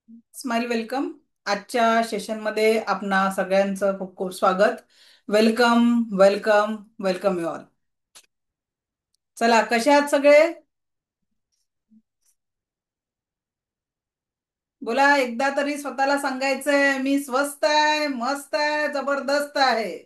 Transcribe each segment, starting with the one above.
Smile welcome. आजच्या सेशनमध्ये आपणा सगळ्यांचं खूप खूप स्वागत. Welcome welcome welcome you all. चला, कसे आहात सगळे? बोला, एकदा तरी स्वतःला सांगायचंय, मी स्वस्त आहे, मस्त आहे, जबरदस्त आहे.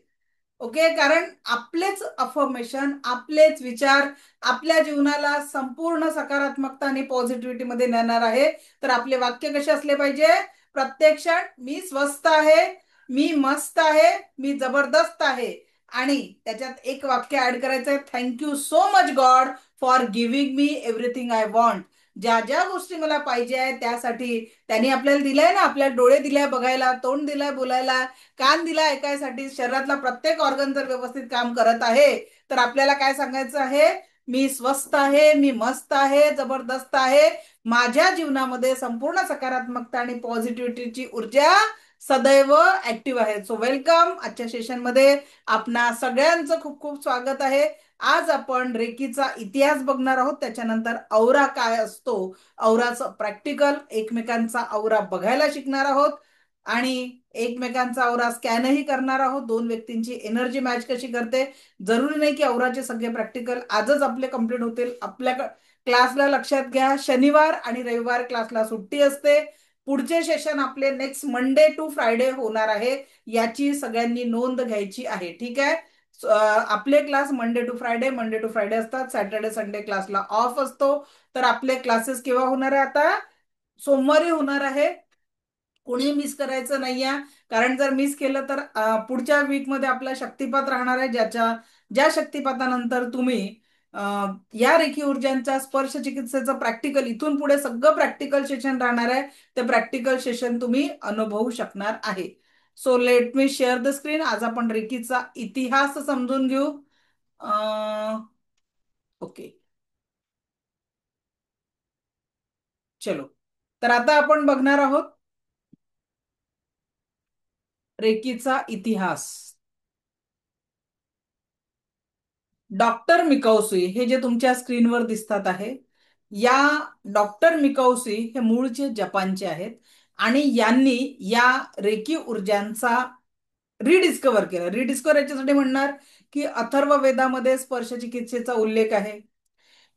ओके, कारण आपलेच अफर्मेशन, आपलेच विचार आपल्या जीवनाला संपूर्ण सकारात्मकता आणि पॉझिटिव्हिटी मध्ये नेणार आहे. तर आपले वाक्य कसे असले पाहिजे? प्रत्यक्षात मी स्वस्त आहे, मी मस्त आहे, मी जबरदस्त आहे. आणि त्याच्यात एक वाक्य ऍड करायचंय, thank you so much God for giving me everything I want. ज्या ज्या गोष्टी मला पाहिजे आहे त्यासाठी त्यांनी आपल्याला दिलंय ना. आपल्याला डोळे दिले बघायला, तोंड दिलंय बोलायला, कान दिला ऐकायसाठी. शरीरातला प्रत्येक ऑर्गन जर व्यवस्थित काम करत आहे तर आपल्याला काय सांगायचं आहे? मी स्वस्त आहे, मी मस्त आहे, जबरदस्त आहे. माझ्या जीवनामध्ये संपूर्ण सकारात्मकता आणि पॉझिटिव्हिटीची ऊर्जा सदैव ऍक्टिव्ह आहे. So welcome. आजच्या सेशनमध्ये आपणा सगळ्यांचं खूप खूप स्वागत आहे. आज आपण रेकीचा इतिहास बघणार आहोत. त्याच्यानंतर औरा काय असतो, औराचं प्रॅक्टिकल, एकमेकांचा औरा बघायला शिकणार आहोत आणि एकमेकांचा औरा स्कॅनही करणार आहोत. दोन व्यक्तींची एनर्जी मॅच कशी करते. जरुरी नाही की औराचे सगळे प्रॅक्टिकल आजच आपले कम्प्लीट होतील. आपल्या क्लासला लक्षात घ्या, शनिवार आणि रविवार क्लासला सुट्टी असते. पुढचे सेशन आपले नेक्स्ट मंडे टू फ्रायडे होणार आहे. याची सगळ्यांनी नोंद घ्यायची आहे. ठीक आहे. आपले क्लास मंडे टू फ्रायडे असतात. सॅटर्डे संडे क्लासला ऑफ असतो. तर आपले क्लासेस केव्हा होणार आहे? आता सोमवारी होणार आहे. कोणी मिस करायचं नाहीये. कारण जर मिस केलं तर पुढच्या वीकमध्ये आपला शक्तिपात राहणार आहे. ज्या शक्तिपातानंतर तुम्ही या रेखी ऊर्जांच्या स्पर्श चिकित्सेचं प्रॅक्टिकल, इथून पुढे सगळं प्रॅक्टिकल सेशन राहणार आहे. ते प्रॅक्टिकल सेशन तुम्ही अनुभवू शकणार आहे. So let me share the screen. आज आपण रेकीचा इतिहास समजून घेऊ. ओके, चलो. तर आता आपण बघणार आहोत रेकीचा इतिहास. डॉक्टर मिकौसी हे जे तुमच्या स्क्रीनवर दिसतात आहे, या डॉक्टर मिकौसी हे मूळचे जपानचे आहेत आणि यांनी या रेकी ऊर्जांचा रिडिस्कवर केला. रिडिस्कवर याच्यासाठी म्हणणार की अथर्व वेदामध्ये स्पर्श चिकित्सेचा उल्लेख आहे.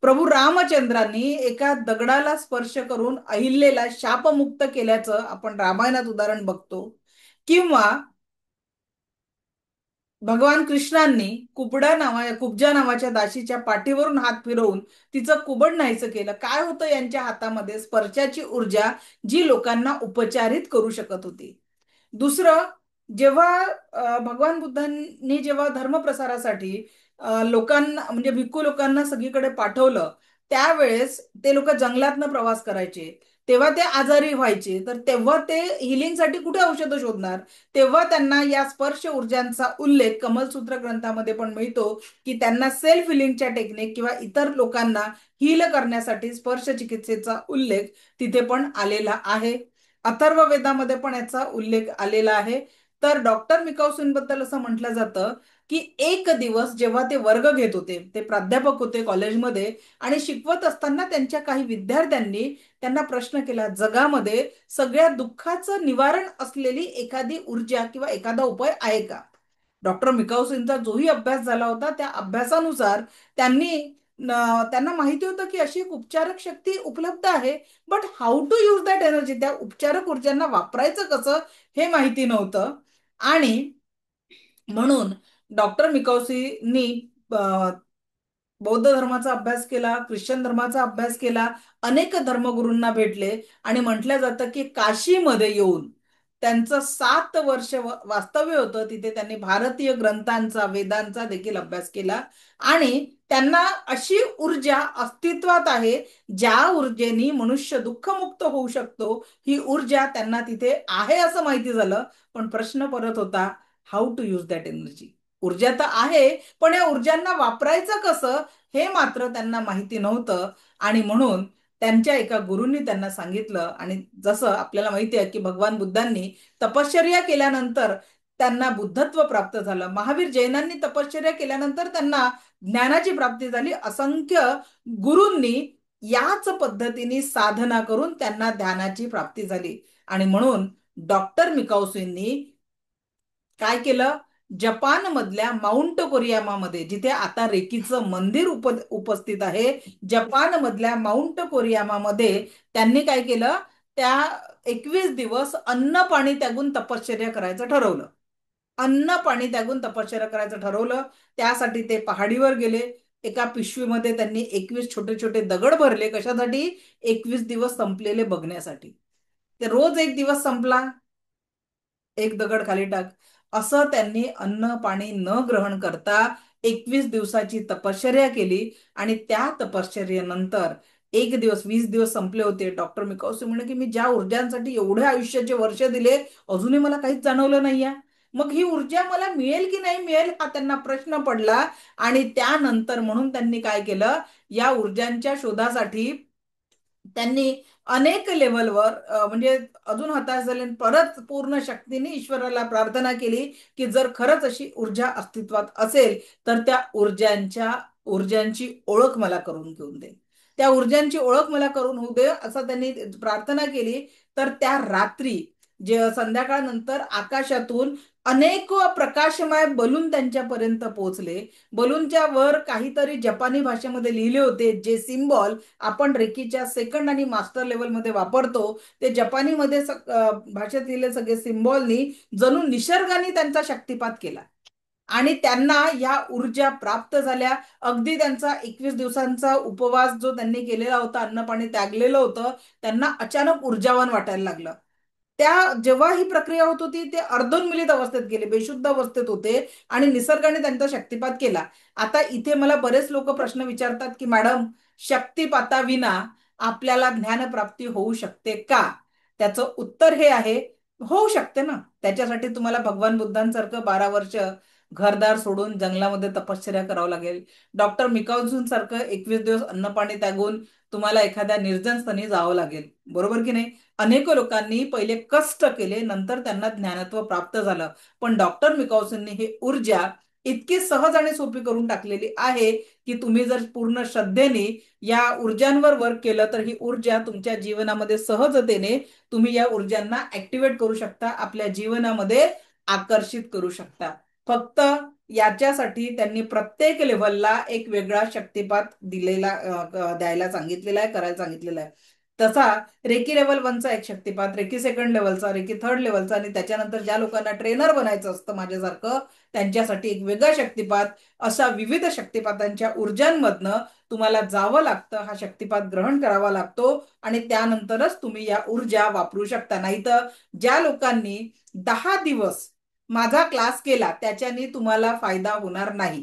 प्रभू रामचंद्रांनी एका दगडाला स्पर्श करून अहिल्येला शापमुक्त केल्याचं आपण रामायणात उदाहरण बघतो. किंवा भगवान कृष्णांनी कुब्जा नावाच्या दासीच्या पाठीवरून हात फिरवून तिचं कुबड नाहीचं केलं. काय होतं यांच्या हातामध्ये? स्पर्शाची ऊर्जा, जी लोकांना उपचारित करू शकत होती. दुसरं, जेव्हा भगवान बुद्धांनी जेव्हा धर्मप्रसारासाठी लोकांना म्हणजे भिक्खू लोकांना सगळीकडे पाठवलं, त्यावेळेस ते लोक जंगलातनं प्रवास करायचे. तेव्हा ते आजारी व्हायचे. तर तेव्हा ते हिलिंगसाठी कुठे औषधं शोधणार? तेव्हा त्यांना या स्पर्श ऊर्जांचा उल्लेख कमलसूत्र ग्रंथामध्ये पण मिळतो की त्यांना सेल्फ हिलिंगच्या टेक्निक किंवा इतर लोकांना हील करण्यासाठी स्पर्श चिकित्सेचा उल्लेख तिथे पण आलेला आहे. अथर्व वेदामध्ये पण याचा उल्लेख आलेला आहे. तर डॉक्टर मिकाऊसींबद्दल असं म्हटलं जातं की एक दिवस जेव्हा ते वर्ग घेत होते, ते प्राध्यापक होते कॉलेजमध्ये, आणि शिकवत असताना त्यांच्या काही विद्यार्थ्यांनी त्यांना प्रश्न केला, जगामध्ये सगळ्या दुःखाचं निवारण असलेली एखादी ऊर्जा किंवा एखादा उपाय आहे का? डॉक्टर मिकाऊसींचा जोही अभ्यास झाला होता त्या अभ्यासानुसार त्यांना माहिती होतं की अशी एक उपचारक शक्ती उपलब्ध आहे. But how to use that energy, त्या उपचारक ऊर्जांना वापरायचं कसं हे माहिती नव्हतं. आणि म्हणून डॉक्टर मिकौसींनी बौद्ध धर्माचा अभ्यास केला, ख्रिश्चन धर्माचा अभ्यास केला, अनेक धर्मगुरूंना भेटले आणि म्हटलं जातं की काशीमध्ये येऊन त्यांचं 7 वर्ष वास्तव्य होतं. तिथे त्यांनी भारतीय ग्रंथांचा, वेदांचा देखील अभ्यास केला आणि त्यांना अशी ऊर्जा अस्तित्वात आहे ज्या ऊर्जेनी मनुष्य दुःखमुक्त होऊ शकतो, ही ऊर्जा त्यांना तिथे आहे असं माहिती झालं. पण प्रश्न परत होता, how to use that energy. ऊर्जा तर आहे, पण या ऊर्जांना वापरायचं कसं हे मात्र त्यांना माहिती नव्हतं. आणि म्हणून त्यांच्या एका गुरूंनी त्यांना सांगितलं. आणि जसं आपल्याला माहिती आहे की भगवान बुद्धांनी तपश्चर्या केल्यानंतर त्यांना बुद्धत्व प्राप्त झालं. महावीर जैनांनी तपश्चर्या केल्यानंतर त्यांना ज्ञानाची प्राप्ती झाली. असंख्य गुरूंनी याच पद्धतीने साधना करून त्यांना ध्यानाची प्राप्ती झाली. आणि म्हणून डॉक्टर मिकाऊसींनी काय केलं, जपान मधल्या माउंट कोरियामामध्ये, जिथे आता रेकीचं मंदिर उपस्थित आहे, जपान मधल्या माउंट कोरियामामध्ये त्यांनी काय केलं, त्या 21 दिवस अन्न पाणी त्यागून तपश्चर्या करायचं ठरवलं. अन्न पाणी त्यागून तपश्चर्या करायचं ठरवलं. त्यासाठी ते पहाडीवर गेले. एका पिशवीमध्ये त्यांनी 21 छोटे छोटे दगड भरले. कशासाठी? 21 दिवस संपलेले बघण्यासाठी. ते रोज एक दिवस संपला, एक दगड खाली टाक, असं त्यांनी अन्न पाणी न ग्रहण करता 21 दिवसाची तपश्चर्या केली. आणि त्या तपश्चर्येनंतर एक दिवस, 20 दिवस संपले होते. डॉक्टर मिकाउसी म्हणे की मी ज्या ऊर्जांसाठी एवढे आयुष्याचे वर्ष दिले, अजूनही मला काहीच जाणवलं नाहीये. मग ही ऊर्जा मला मिळेल की नाही मिळेल, हा त्यांना प्रश्न पडला. आणि त्यानंतर म्हणून त्यांनी काय केलं, या ऊर्जांच्या शोधासाठी त्यांनी अनेक लेवलवर म्हणजे अजून हताश झाले, परत पूर्ण शक्तीने ईश्वराला प्रार्थना केली की जर खरंच अशी ऊर्जा अस्तित्वात असेल तर त्या ऊर्जांची ओळख मला करून घेऊन दे, त्या ऊर्जांची ओळख मला करून होऊ दे, असं त्यांनी प्रार्थना केली. तर त्या रात्री, जे संध्याकाळनंतर आकाशातून अनेक प्रकाशमय बलून त्यांच्यापर्यंत पोहोचले. बलूनच्या वर काहीतरी जपानी भाषेमध्ये लिहिले होते, जे सिम्बॉल आपण रेकीच्या सेकंड आणि मास्टर लेवलमध्ये वापरतो. ते जपानीमध्ये भाषेत लिहिले सगळे सिम्बॉलनी जणू निसर्गाने त्यांचा शक्तिपात केला. आणि त्यांना या ऊर्जा प्राप्त झाल्या. अगदी त्यांचा 21 दिवसांचा उपवास जो त्यांनी केलेला होता, अन्न पाणी त्यागलेलं होतं, त्यांना अचानक ऊर्जावान वाटायला लागलं. त्या जेव्हा ही प्रक्रिया होत होती, ते अर्धोन्मिलित अवस्थेत गेले, बेशुद्ध अवस्थेत होते. आणि निसर्गाने त्यांचा शक्तिपात केला. आता इथे मला बरेच लोक प्रश्न विचारतात की मॅडम, शक्तिपाताविना आपल्याला ज्ञानप्राप्ती होऊ शकते का? त्याचं उत्तर हे आहे, होऊ शकते ना. त्याच्यासाठी तुम्हाला भगवान बुद्धांसारखं 12 वर्ष घरदार सोडून जंगलामध्ये तपश्चर्या करावं लागेल. डॉक्टर मिकाऊजून सारखं 21 दिवस अन्नपाणी त्यागून तुम्हाला एखाद्या निर्जन स्थानी जावं लागेल. बरोबर की नाही? अनेक लोकांनी पहिले कष्ट केले, नंतर त्यांना ज्ञानत्व प्राप्त झालं. पण डॉक्टर मिकाऊसींनी ही ऊर्जा इतकी सहज आणि सोपी करून टाकलेली आहे की तुम्ही जर पूर्ण श्रद्धेने या ऊर्जांवर वर्क केलं तर ही ऊर्जा तुमच्या जीवनामध्ये सहजतेने तुम्ही या ऊर्जांना ऍक्टिव्हेट करू शकता, आपल्या जीवनामध्ये आकर्षित करू शकता. फक्त याच्यासाठी त्यांनी प्रत्येक लेव्हलला एक वेगळा शक्तिपात द्यायला सांगितलेला आहे, करायला सांगितलेला आहे. तसा रेकी लेवल 1चा एक शक्तिपात, रेकी सेकंड लेवलचा, रेकी थर्ड लेवलचा, आणि त्याच्यानंतर ज्या लोकांना ट्रेनर बनायचं असतं माझ्यासारखं, त्यांच्यासाठी एक वेगळा शक्तिपात, अशा विविध शक्तिपातांच्या ऊर्जांमधनं तुम्हाला जावं लागतं, हा शक्तिपात ग्रहण करावा लागतो. आणि त्यानंतरच तुम्ही या ऊर्जा वापरू शकता. नाहीतर ज्या लोकांनी 10 दिवस माझा क्लास केला त्याच्याने तुम्हाला फायदा होणार नाही.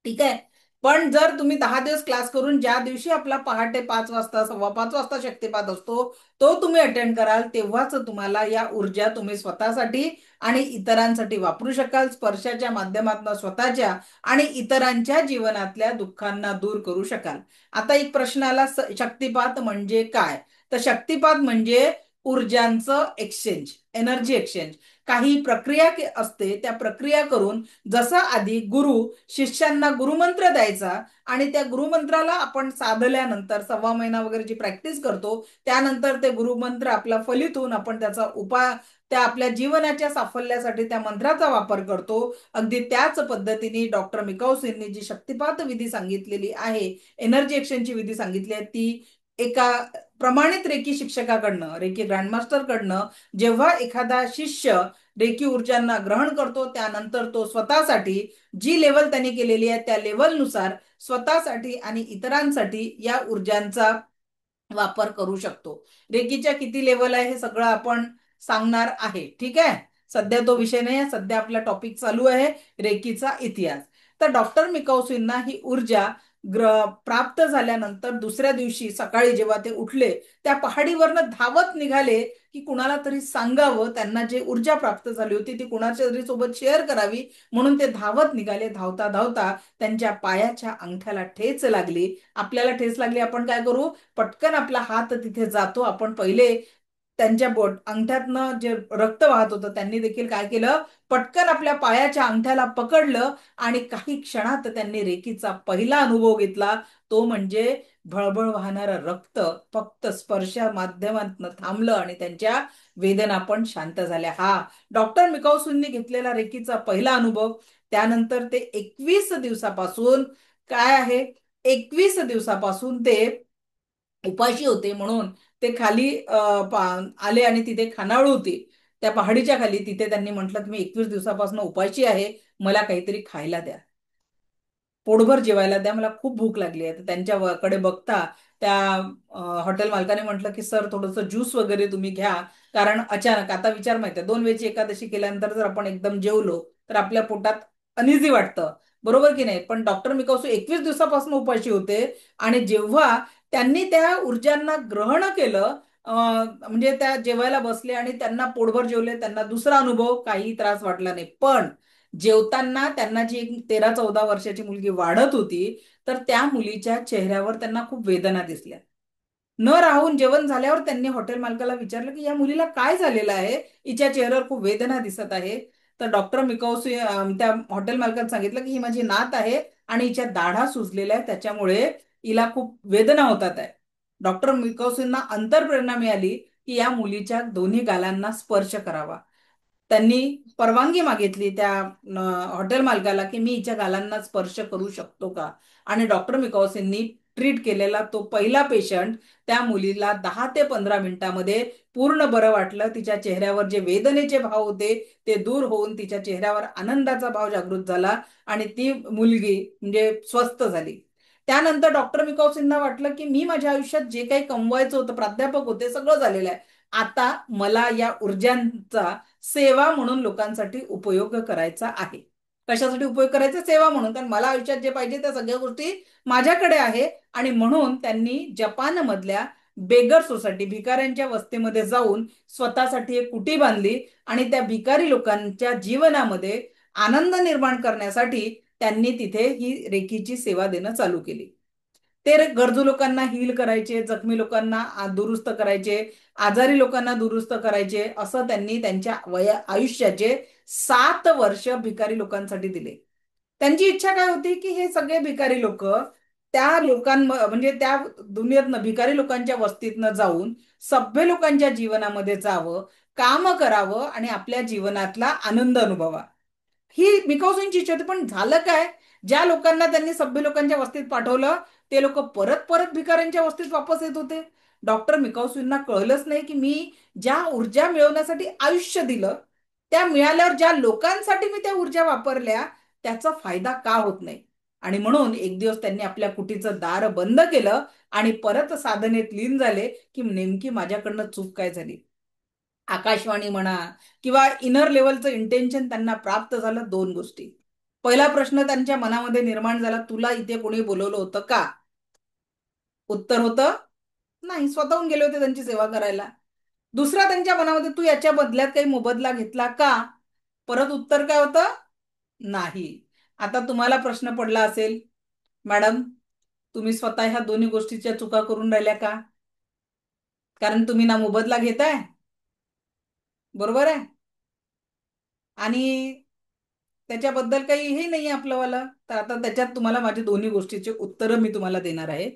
ठीक आहे. पण जर तुम्ही 10 दिवस क्लास करून ज्या दिवशी आपला पहाटे 5 वाजता, 5:15 वाजता शक्तिपात असतो, तो तुम्ही अटेंड कराल, तेव्हाच तुम्हाला या ऊर्जा तुम्ही स्वतःसाठी आणि इतरांसाठी वापरू शकाल. स्पर्शाच्या माध्यमातून स्वतःच्या आणि इतरांच्या जीवनातल्या दुःखांना दूर करू शकाल. आता एक प्रश्न आला, शक्तिपात म्हणजे काय? तर शक्तिपात म्हणजे ऊर्जांचं एक्सचेंज, एनर्जी एक्सचेंज. काही प्रक्रिया असते, त्या प्रक्रिया करून, जसं आधी गुरु शिष्यांना गुरुमंत्र द्यायचा, आणि त्या गुरुमंत्राला आपण साधल्यानंतर 1.25 महिना वगैरे जी प्रॅक्टिस करतो, त्यानंतर ते गुरुमंत्र आपला फलित होऊन आपण त्याचा उपाय, त्या आपल्या जीवनाच्या साफल्यासाठी त्या मंत्राचा वापर करतो. अगदी त्याच पद्धतीने डॉक्टर मिकाऊसींनी जी शक्तिपात विधी सांगितलेली आहे, एनर्जी एक्सचेंजची विधी सांगितली आहे, ती एका प्रमाणित रेकी शिक्षकाकडनं, रेकी ग्रँडमास्टरकडनं जेव्हा एखादा शिष्य रेकी ऊर्जांना ग्रहण करतो, त्यानंतर तो स्वतःसाठी जी लेवल त्यांनी केलेली आहे त्या लेवलनुसार स्वतःसाठी आणि इतरांसाठी या ऊर्जांचा वापर करू शकतो. रेकीच्या किती लेवल आहे हे सगळं आपण सांगणार आहे. ठीक आहे. सध्या तो विषय नाही आहे, सध्या आपला टॉपिक चालू आहे रेकीचा इतिहास. तर डॉक्टर मिकाऊसींना ही ऊर्जा प्राप्त झाल्यानंतर दुसऱ्या दिवशी सकाळी जेव्हा ते उठले, त्या पहाडीवरनं धावत निघाले की कुणाला तरी सांगावं, त्यांना जे ऊर्जा प्राप्त झाली होती ती कुणाच्या तरी सोबत शेअर करावी, म्हणून ते धावत निघाले. धावता धावता त्यांच्या पायाच्या अंगठ्याला ठेच लागली. आपल्याला ठेच लागली, आपण काय करू, पटकन आपला हात तिथे जातो. आपण पहिले त्यांच्या अंगठ्यातनं जे रक्त वाहत होतं, त्यांनी देखील काय केलं, पटकन आपल्या पायाच्या अंगठ्याला पकडलं आणि काही क्षणात त्यांनी रेकीचा पहिला अनुभव घेतला. तो म्हणजे भळभळ वाहणारं रक्त फक्त स्पर्श माध्यमातून थांबलं आणि त्यांच्या वेदना पण शांत झाल्या. हा डॉक्टर मिकाऊसूंनी घेतलेला रेकीचा पहिला अनुभव. त्यानंतर ते 21 दिवसापासून काय आहे, 21 दिवसापासून ते उपाशी होते. म्हणून ते खाली आले आणि तिथे खानावळ होती त्या पहाडीच्या खाली. तिथे त्यांनी म्हटलं, मी 21 दिवसापासून उपाशी आहे, मला काहीतरी खायला द्या, पोटभर जेवायला द्या, मला खूप भूक लागली आहे. तर त्यांच्याकडे बघता त्या हॉटेल मालकाने म्हटलं की सर थोडंसं ज्यूस वगैरे तुम्ही घ्या, कारण अचानक आता विचार माहितीये 2 वेळची एकादशी केल्यानंतर जर आपण एकदम जेवलो तर आपल्या पोटात अनइझी वाटतं, बरोबर की नाही. पण डॉक्टर मिकासो 21 दिवसापासून उपाशी होते आणि जेव्हा त्यांनी त्या ऊर्जांना ग्रहण केलं, म्हणजे त्या जेवायला बसले आणि त्यांना पोटभर जेवले, त्यांना दुसरा अनुभव काही त्रास वाटला नाही. पण जेवताना त्यांना जी एक 13-14 वर्षाची मुलगी वाढत होती, तर त्या मुलीच्या चेहऱ्यावर त्यांना खूप वेदना दिसल्या. न राहून जेवण झाल्यावर त्यांनी हॉटेल मालकाला विचारलं की या मुलीला काय झालेलं आहे, हिच्या चेहऱ्यावर खूप वेदना दिसत आहे. तर डॉक्टर मिकाउसी त्या हॉटेल मालकाने सांगितलं की ही माझी नात आहे आणि हिच्या दाढा सुजलेल्या आहेत, त्याच्यामुळे हिला खूप वेदना होतात आहे. डॉक्टर मिकाउसींना अंतरप्रेरणा मिळाली की या मुलीच्या दोन्ही गालांना स्पर्श करावा. त्यांनी परवानगी मागितली त्या हॉटेल मालकाला की मी हिच्या गालांना स्पर्श करू शकतो का. आणि डॉक्टर मिकाओसींनी ट्रीट केलेला तो पहिला पेशंट त्या मुलीला 10 ते 15 मिनिटांमध्ये पूर्ण बरं वाटलं. तिच्या चेहऱ्यावर जे वेदनेचे भाव होते ते दूर होऊन तिच्या चेहऱ्यावर आनंदाचा भाव जागृत झाला आणि ती मुलगी म्हणजे स्वस्थ झाली. त्यानंतर डॉक्टर मिकाओसींना वाटलं की मी माझ्या आयुष्यात जे काही कमवायचं होतं, प्राध्यापक होते, सगळं झालेलं आहे, आता मला या ऊर्जांचा सेवा म्हणून लोकांसाठी उपयोग करायचा आहे. कशासाठी उपयोग करायचा, सेवा म्हणून, कारण मला आयुष्यात जे पाहिजे त्या सगळ्या गोष्टी माझ्याकडे आहे. आणि म्हणून त्यांनी जपानमधल्या बेगर सोसायटी, भिकाऱ्यांच्या वस्तीमध्ये जाऊन स्वतःसाठी एक कुटी बांधली आणि त्या भिकारी लोकांच्या जीवनामध्ये आनंद निर्माण करण्यासाठी त्यांनी तिथे ही रेकीची सेवा देणं चालू केली. ते गरजू लोकांना हील करायचे, जखमी लोकांना दुरुस्त करायचे, आजारी लोकांना दुरुस्त करायचे. असं त्यांनी त्यांच्या आयुष्याचे 7 वर्ष भिकारी लोकांसाठी दिले. त्यांची इच्छा काय होती की हे सगळे भिकारी लोक त्या म्हणजे त्या दुनियेतनं, भिकारी लोकांच्या वस्तीतनं जाऊन सभ्य लोकांच्या जीवनामध्ये जावं, काम करावं आणि आपल्या जीवनातला आनंद अनुभवा. ही मिकाऊजींची इच्छा होती. पण झालं काय, ज्या लोकांना त्यांनी सभ्य लोकांच्या वस्तीत पाठवलं ते लोक परत परत भिकाऱ्यांच्या वस्तीत वापस येत होते. डॉक्टर मिकाऊजींना कळलंच नाही की मी ज्या ऊर्जा मिळवण्यासाठी आयुष्य दिलं, त्या मिळाल्यावर ज्या लोकांसाठी मी त्या ऊर्जा वापरल्या त्याचा फायदा का होत नाही. आणि म्हणून एक दिवस त्यांनी आपल्या कुटीचं दार बंद केलं आणि परत साधनेत लीन झाले की नेमकी माझ्याकडनं चूक काय झाली. आकाशवाणी म्हणा किंवा इनर लेवलचं इंटेन्शन त्यांना प्राप्त झालं. 2 गोष्टी. पहिला प्रश्न त्यांच्या मनामध्ये निर्माण झाला, तुला इथे कोणी बोलवलं होतं का. उत्तर होतं नाही, स्वतःहून गेले होते त्यांची सेवा करायला. दुसरा त्यांच्या मनामध्ये, तू याच्या बदल्यात काही मोबदला घेतला का. परत उत्तर काय होतं, नाही. आता तुम्हाला प्रश्न पडला असेल, मॅडम तुम्ही स्वतः ह्या दोन्ही गोष्टीच्या चुका करून राहिल्या का. कारण तुम्ही ना मोबदला घेताय, बरोबर आहे, आणि त्याच्याबद्दल काही हे नाही आपलंवालं. तर आता त्याच्यात तुम्हाला माझे दोन्ही गोष्टीचे उत्तर मी तुम्हाला देणार आहे.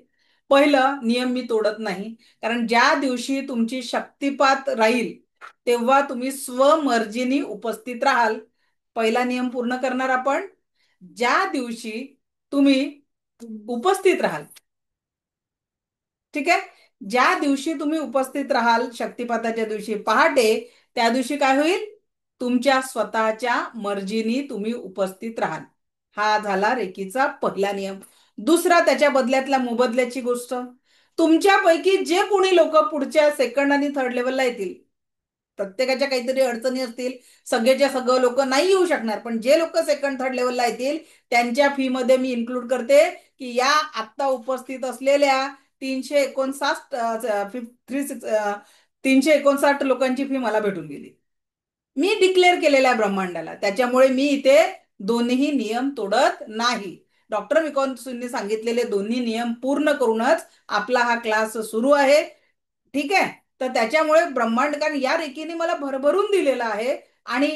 पहिलं नियम मी तोडत नाही, कारण ज्या दिवशी तुमची शक्तिपात राहील तेव्हा तुम्ही स्वमर्जीने उपस्थित राहाल. पहिला नियम पूर्ण करणार आपण. ज्या दिवशी तुम्ही उपस्थित राहाल, ठीक आहे, ज्या दिवशी तुम्ही उपस्थित राहाल शक्तिपाताच्या दिवशी पहाटे, त्या दिवशी काय होईल, तुमच्या स्वतःच्या मर्जीनी तुम्ही उपस्थित राहाल. हा झाला रेकीचा पहिला नियम. दुसरा त्याच्या बदल्यातल्या मोबदल्याची गोष्ट, तुमच्यापैकी जे कोणी लोक पुढच्या सेकंड आणि थर्ड लेवलला येतील, प्रत्येकाच्या काहीतरी अडचणी असतील, सगळेच्या सगळं लोक नाही येऊ शकणार, पण जे लोक सेकंड थर्ड लेवलला येतील त्यांच्या फी मध्ये मी इन्क्लूड करते की या आत्ता उपस्थित असलेल्या 359 359 लोकांची फी मला भेटून गेली. मी डिक्लेअर केलेल्या ब्रह्मांडाला, त्याच्यामुळे मी इथे दोन्ही नियम तोडत नाही. डॉक्टर मिकॉनने सांगितलेले दोन्ही नियम पूर्ण करूनच आपला हा क्लास सुरू आहे, ठीक आहे. तर त्याच्यामुळे ब्रह्मांड, कारण या रेकीने मला भरभरून दिलेला आहे आणि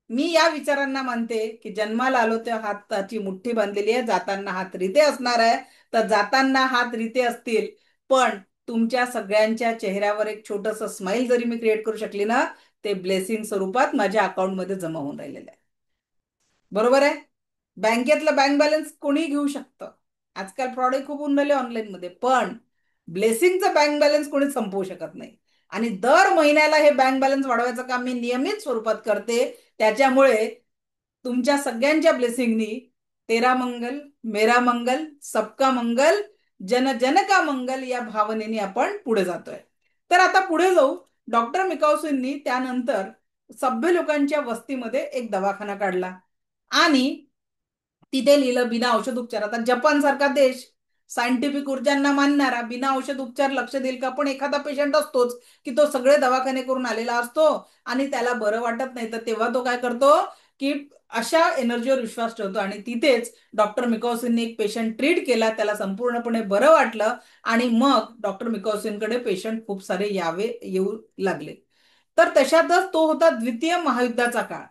मी या विचारांना मानते की जन्माला आलो त्या हाताची मुठ्ठी बांधलेली आहे, जाताना हात रिते असणार आहे. तर जाताना हात रिते असतील, पण तुमच्या सगळ्यांच्या चेहऱ्यावर एक छोटस स्माइल जरी मी क्रिएट करू शकली ना, ते ब्लेसिंग स्वरूपात माझ्या अकाउंटमध्ये जमा होऊन राहिलेलं आहे. बरोबर आहे. बँकेतला बँक बॅलन्स कोणी घेऊ शकतं. आजकाल फ्रॉडही खूप होऊन राहिले ऑनलाईन मध्ये, पण ब्लेसिंगचा बँक बॅलन्स कोणी संपवू शकत नाही. आणि दर महिन्याला हे बँक बॅलन्स वाढवायचं काम मी नियमित स्वरूपात करते. त्याच्यामुळे तुमच्या सगळ्यांच्या ब्लेसिंगनी तेरा मंगल, मेरा मंगल, सबका मंगल, जन जन का मंगल या भावनेने आपण पुढे जातोय. तर आता पुढे जाऊ. डॉक्टर मिकावसूंनी त्यानंतर सभ्य लोकांच्या वस्तीमध्ये एक दवाखाना काढला आणि तिथे लिहिलं बिना औषध उपचार. आता जपान सारखा देश सायंटिफिक ऊर्जांना मानणारा बिना औषध उपचार लक्ष देईल का? पण एखादा पेशंट असतोच की तो सगळे दवाखाने करून आलेला असतो आणि त्याला बरं वाटत नाही, तर तेव्हा तो काय करतो की अशा एनर्जीवर विश्वास ठेवतो. आणि तिथेच डॉक्टर मिकावसींनी एक पेशंट ट्रीट केला, त्याला संपूर्णपणे बरं वाटलं आणि मग डॉक्टर मिकावसींकडे पेशंट खूप सारे येऊ लागले. तर तशातच तो होता द्वितीय महायुद्धाचा काळ.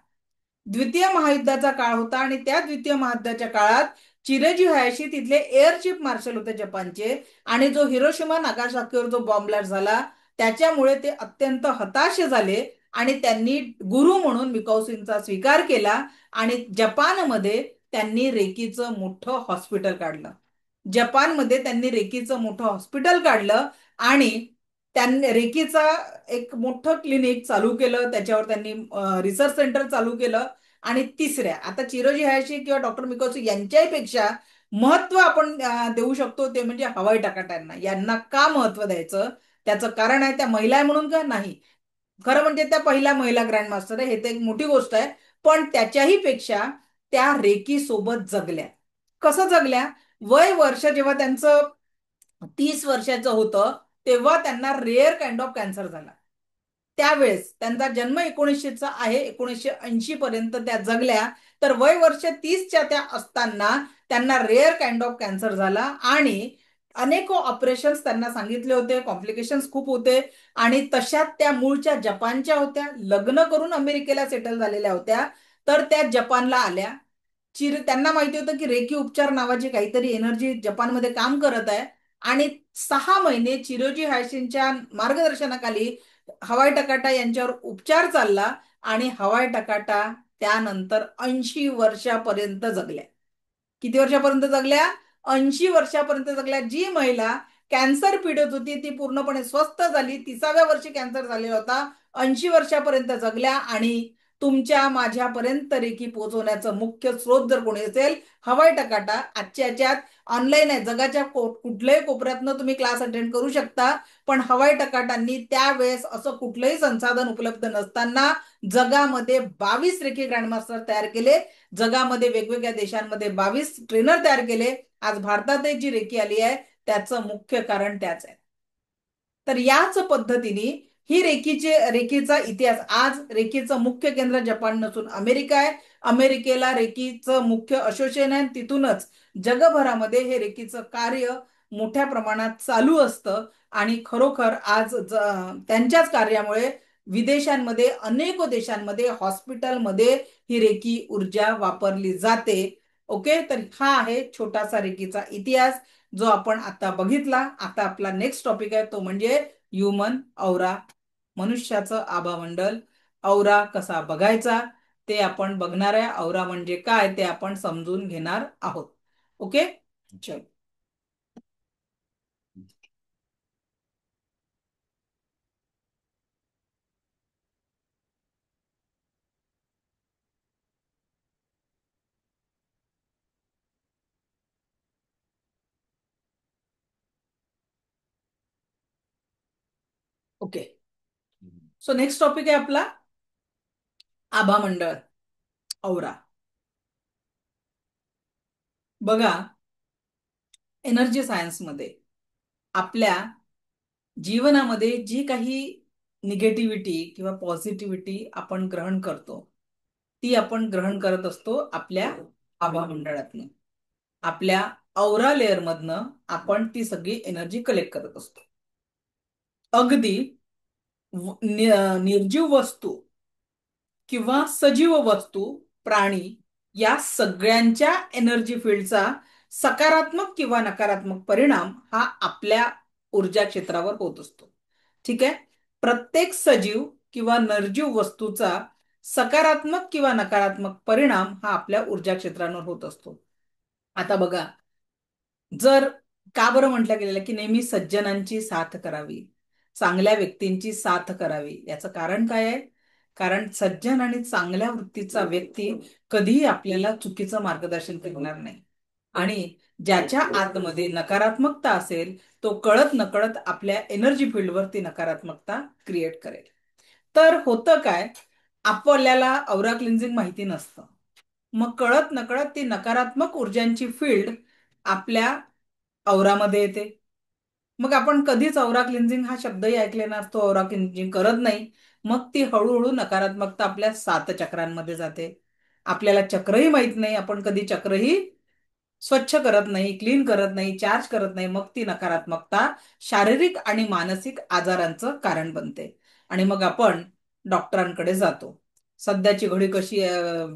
द्वितीय महायुद्धाचा काळ होता आणि त्या द्वितीय महायुद्धाच्या काळात चिरेजी हयाशी तिथले एअर चीफ मार्शल होते जपानचे. आणि जो हिरोशिमा नागासाकीवर जो बॉम्ब ब्लास्ट झाला त्याच्यामुळे ते अत्यंत हताश झाले आणि त्यांनी गुरु म्हणून मिकावसींचा स्वीकार केला आणि जपानमध्ये त्यांनी रेकीचं मोठं हॉस्पिटल काढलं. जपानमध्ये त्यांनी रेकीचं मोठं हॉस्पिटल काढलं आणि त्यांनी रेकीचा एक मोठं क्लिनिक चालू केलं. त्याच्यावर त्यांनी रिसर्च सेंटर चालू केलं. आणि तिसऱ्या, आता चिरोजी हयाशी किंवा डॉक्टर मिकावसी यांच्याही पेक्षा महत्व आपण देऊ शकतो ते म्हणजे हवाई टकाट्यांना. यांना का महत्व द्यायचं? त्याचं कारण आहे त्या महिला आहे म्हणून का? नाही. खरं म्हणजे त्या पहिल्या महिला ग्रँड मास्टर आहे, हे तर एक मोठी गोष्ट आहे. पण त्याच्याही पेक्षा त्या रेकी सोबत जगल्या. कसं जगल्या? वय वर्ष जेव्हा त्यांचं 30 वर्षाचं होतं तेव्हा त्यांना रेअर काइंड ऑफ कॅन्सर झाला. त्यावेळेस त्यांचा जन्म 1900चा आहे, 1980 पर्यंत त्या जगल्या. तर वय वर्ष 30च्या त्या असताना त्यांना रेअर काइंड ऑफ कॅन्सर झाला आणि अनेक ऑपरेशन्स त्यांना सांगितले होते, कॉम्प्लिकेशन्स खूप होते. आणि तशात त्या मूळच्या जपानच्या होत्या, लग्न करून अमेरिकेला सेटल झालेल्या होत्या. तर त्या जपानला आल्या. त्यांना माहिती होतं की रेकी उपचार नावाची काहीतरी एनर्जी जपानमध्ये काम करत आहे. आणि 6 महिने चिरोजी हायशींच्या मार्गदर्शनाखाली हवाई टकाटा यांच्यावर उपचार चालला आणि हवाई टकाटा त्यानंतर 80 वर्षापर्यंत जगल्या. किती वर्षापर्यंत जगल्या? 80 वर्षापर्यंत जगल्या. जी महिला कॅन्सर पीडित होती ती पूर्णपणे स्वस्थ झाली. 30व्या वर्षी कॅन्सर झालेला होता. 80 वर्षापर्यंत जगल्या. आणि तुमच्या माझ्यापर्यंत रेकी पोहोचवण्याचं मुख्य स्रोत जर कोणी असेल, हवाई टकाटा आजच्या ह्याच्यात ऑनलाईन आहे. जगाच्या कुठल्याही कोपऱ्यातनं तुम्ही क्लास अटेंड करू शकता. पण हवाई टकाटांनी त्यावेळेस असं कुठलंही संसाधन उपलब्ध नसताना जगामध्ये 22 रेकी ग्रँडमास्टर तयार केले. जगामध्ये वेगवेगळ्या देशांमध्ये 22 ट्रेनर तयार केले. आज भारतातही जी रेकी आली आहे त्याचं मुख्य कारण त्याच आहे. तर याच पद्धतीने ही रेकीचा इतिहास, आज रेकीचं मुख्य केंद्र जपान नसून अमेरिका आहे. अमेरिकेला रेकीचं मुख्य असोसिएशन आहे. तिथूनच जगभरामध्ये हे रेकीचं कार्य मोठ्या प्रमाणात चालू असतं. आणि खरोखर आज त्यांच्याच कार्यामुळे विदेशांमध्ये, अनेक देशांमध्ये हॉस्पिटलमध्ये ही रेकी ऊर्जा वापरली जाते. ओके, तर हा आहे छोटासा रेकीचा इतिहास जो आपण आता बघितला. आता आपला नेक्स्ट टॉपिक आहे तो म्हणजे ह्युमन औरा, मनुष्याचं आभामंडल. औरा कसा बघायचा ते आपण बघणार आहे. औरा म्हणजे काय ते आपण समजून घेणार आहोत. ओके, चल. ओके, सो नेक्स्ट टॉपिक आहे आपला आभामंडळ, औरा. बघा, एनर्जी सायन्समध्ये आपल्या जीवनामध्ये जी काही निगेटिव्हिटी किंवा पॉझिटिव्हिटी आपण ग्रहण करतो ती आपण ग्रहण करत असतो आपल्या आभामंडळातनं. आपल्या औरा लेअर मधनं आपण ती सगळी एनर्जी कलेक्ट करत असतो. अगदी निर्जीव वस्तू किंवा सजीव वस्तू, प्राणी या सगळ्यांच्या एनर्जी फील्डचा सकारात्मक किंवा नकारात्मक परिणाम हा आपल्या ऊर्जा क्षेत्रावर होत असतो. ठीक आहे. प्रत्येक सजीव किंवा निर्जीव वस्तूचा सकारात्मक किंवा नकारात्मक परिणाम हा आपल्या ऊर्जा क्षेत्रांवर होत असतो. आता बघा, जर का बरं म्हटलं गेलेलं आहे की नेहमी सज्जनांची साथ करावी, चांगल्या व्यक्तींची साथ करावी, याचं कारण काय आहे? कारण सज्जन आणि चांगल्या वृत्तीचा व्यक्ती कधीही आपल्याला चुकीचं मार्गदर्शन करणार नाही. आणि ज्याच्या आतमध्ये नकारात्मकता असेल तो कळत नकळत आपल्या एनर्जी फील्डवरती नकारात्मकता क्रिएट करेल. तर होतं काय, आपल्याला औरा क्लिन्झिंग माहिती नसतं. मग कळत नकळत ती नकारात्मक ऊर्जांची फील्ड आपल्या औरामध्ये येते. मग आपण कधीच औरा क्लिन्झिंग हा शब्दही ऐकलेला नसतो, औरा क्लिन्झिंग करत नाही. मग ती हळूहळू नकारात्मकता आपल्या 7 चक्रांमध्ये जाते. आपल्याला चक्रही माहित नाही, आपण कधी चक्रही स्वच्छ करत नाही, क्लीन करत नाही, चार्ज करत नाही. मग ती नकारात्मकता शारीरिक आणि मानसिक आजारांचं कारण बनते. आणि मग आपण डॉक्टरांकडे जातो. सध्याची घडी कशी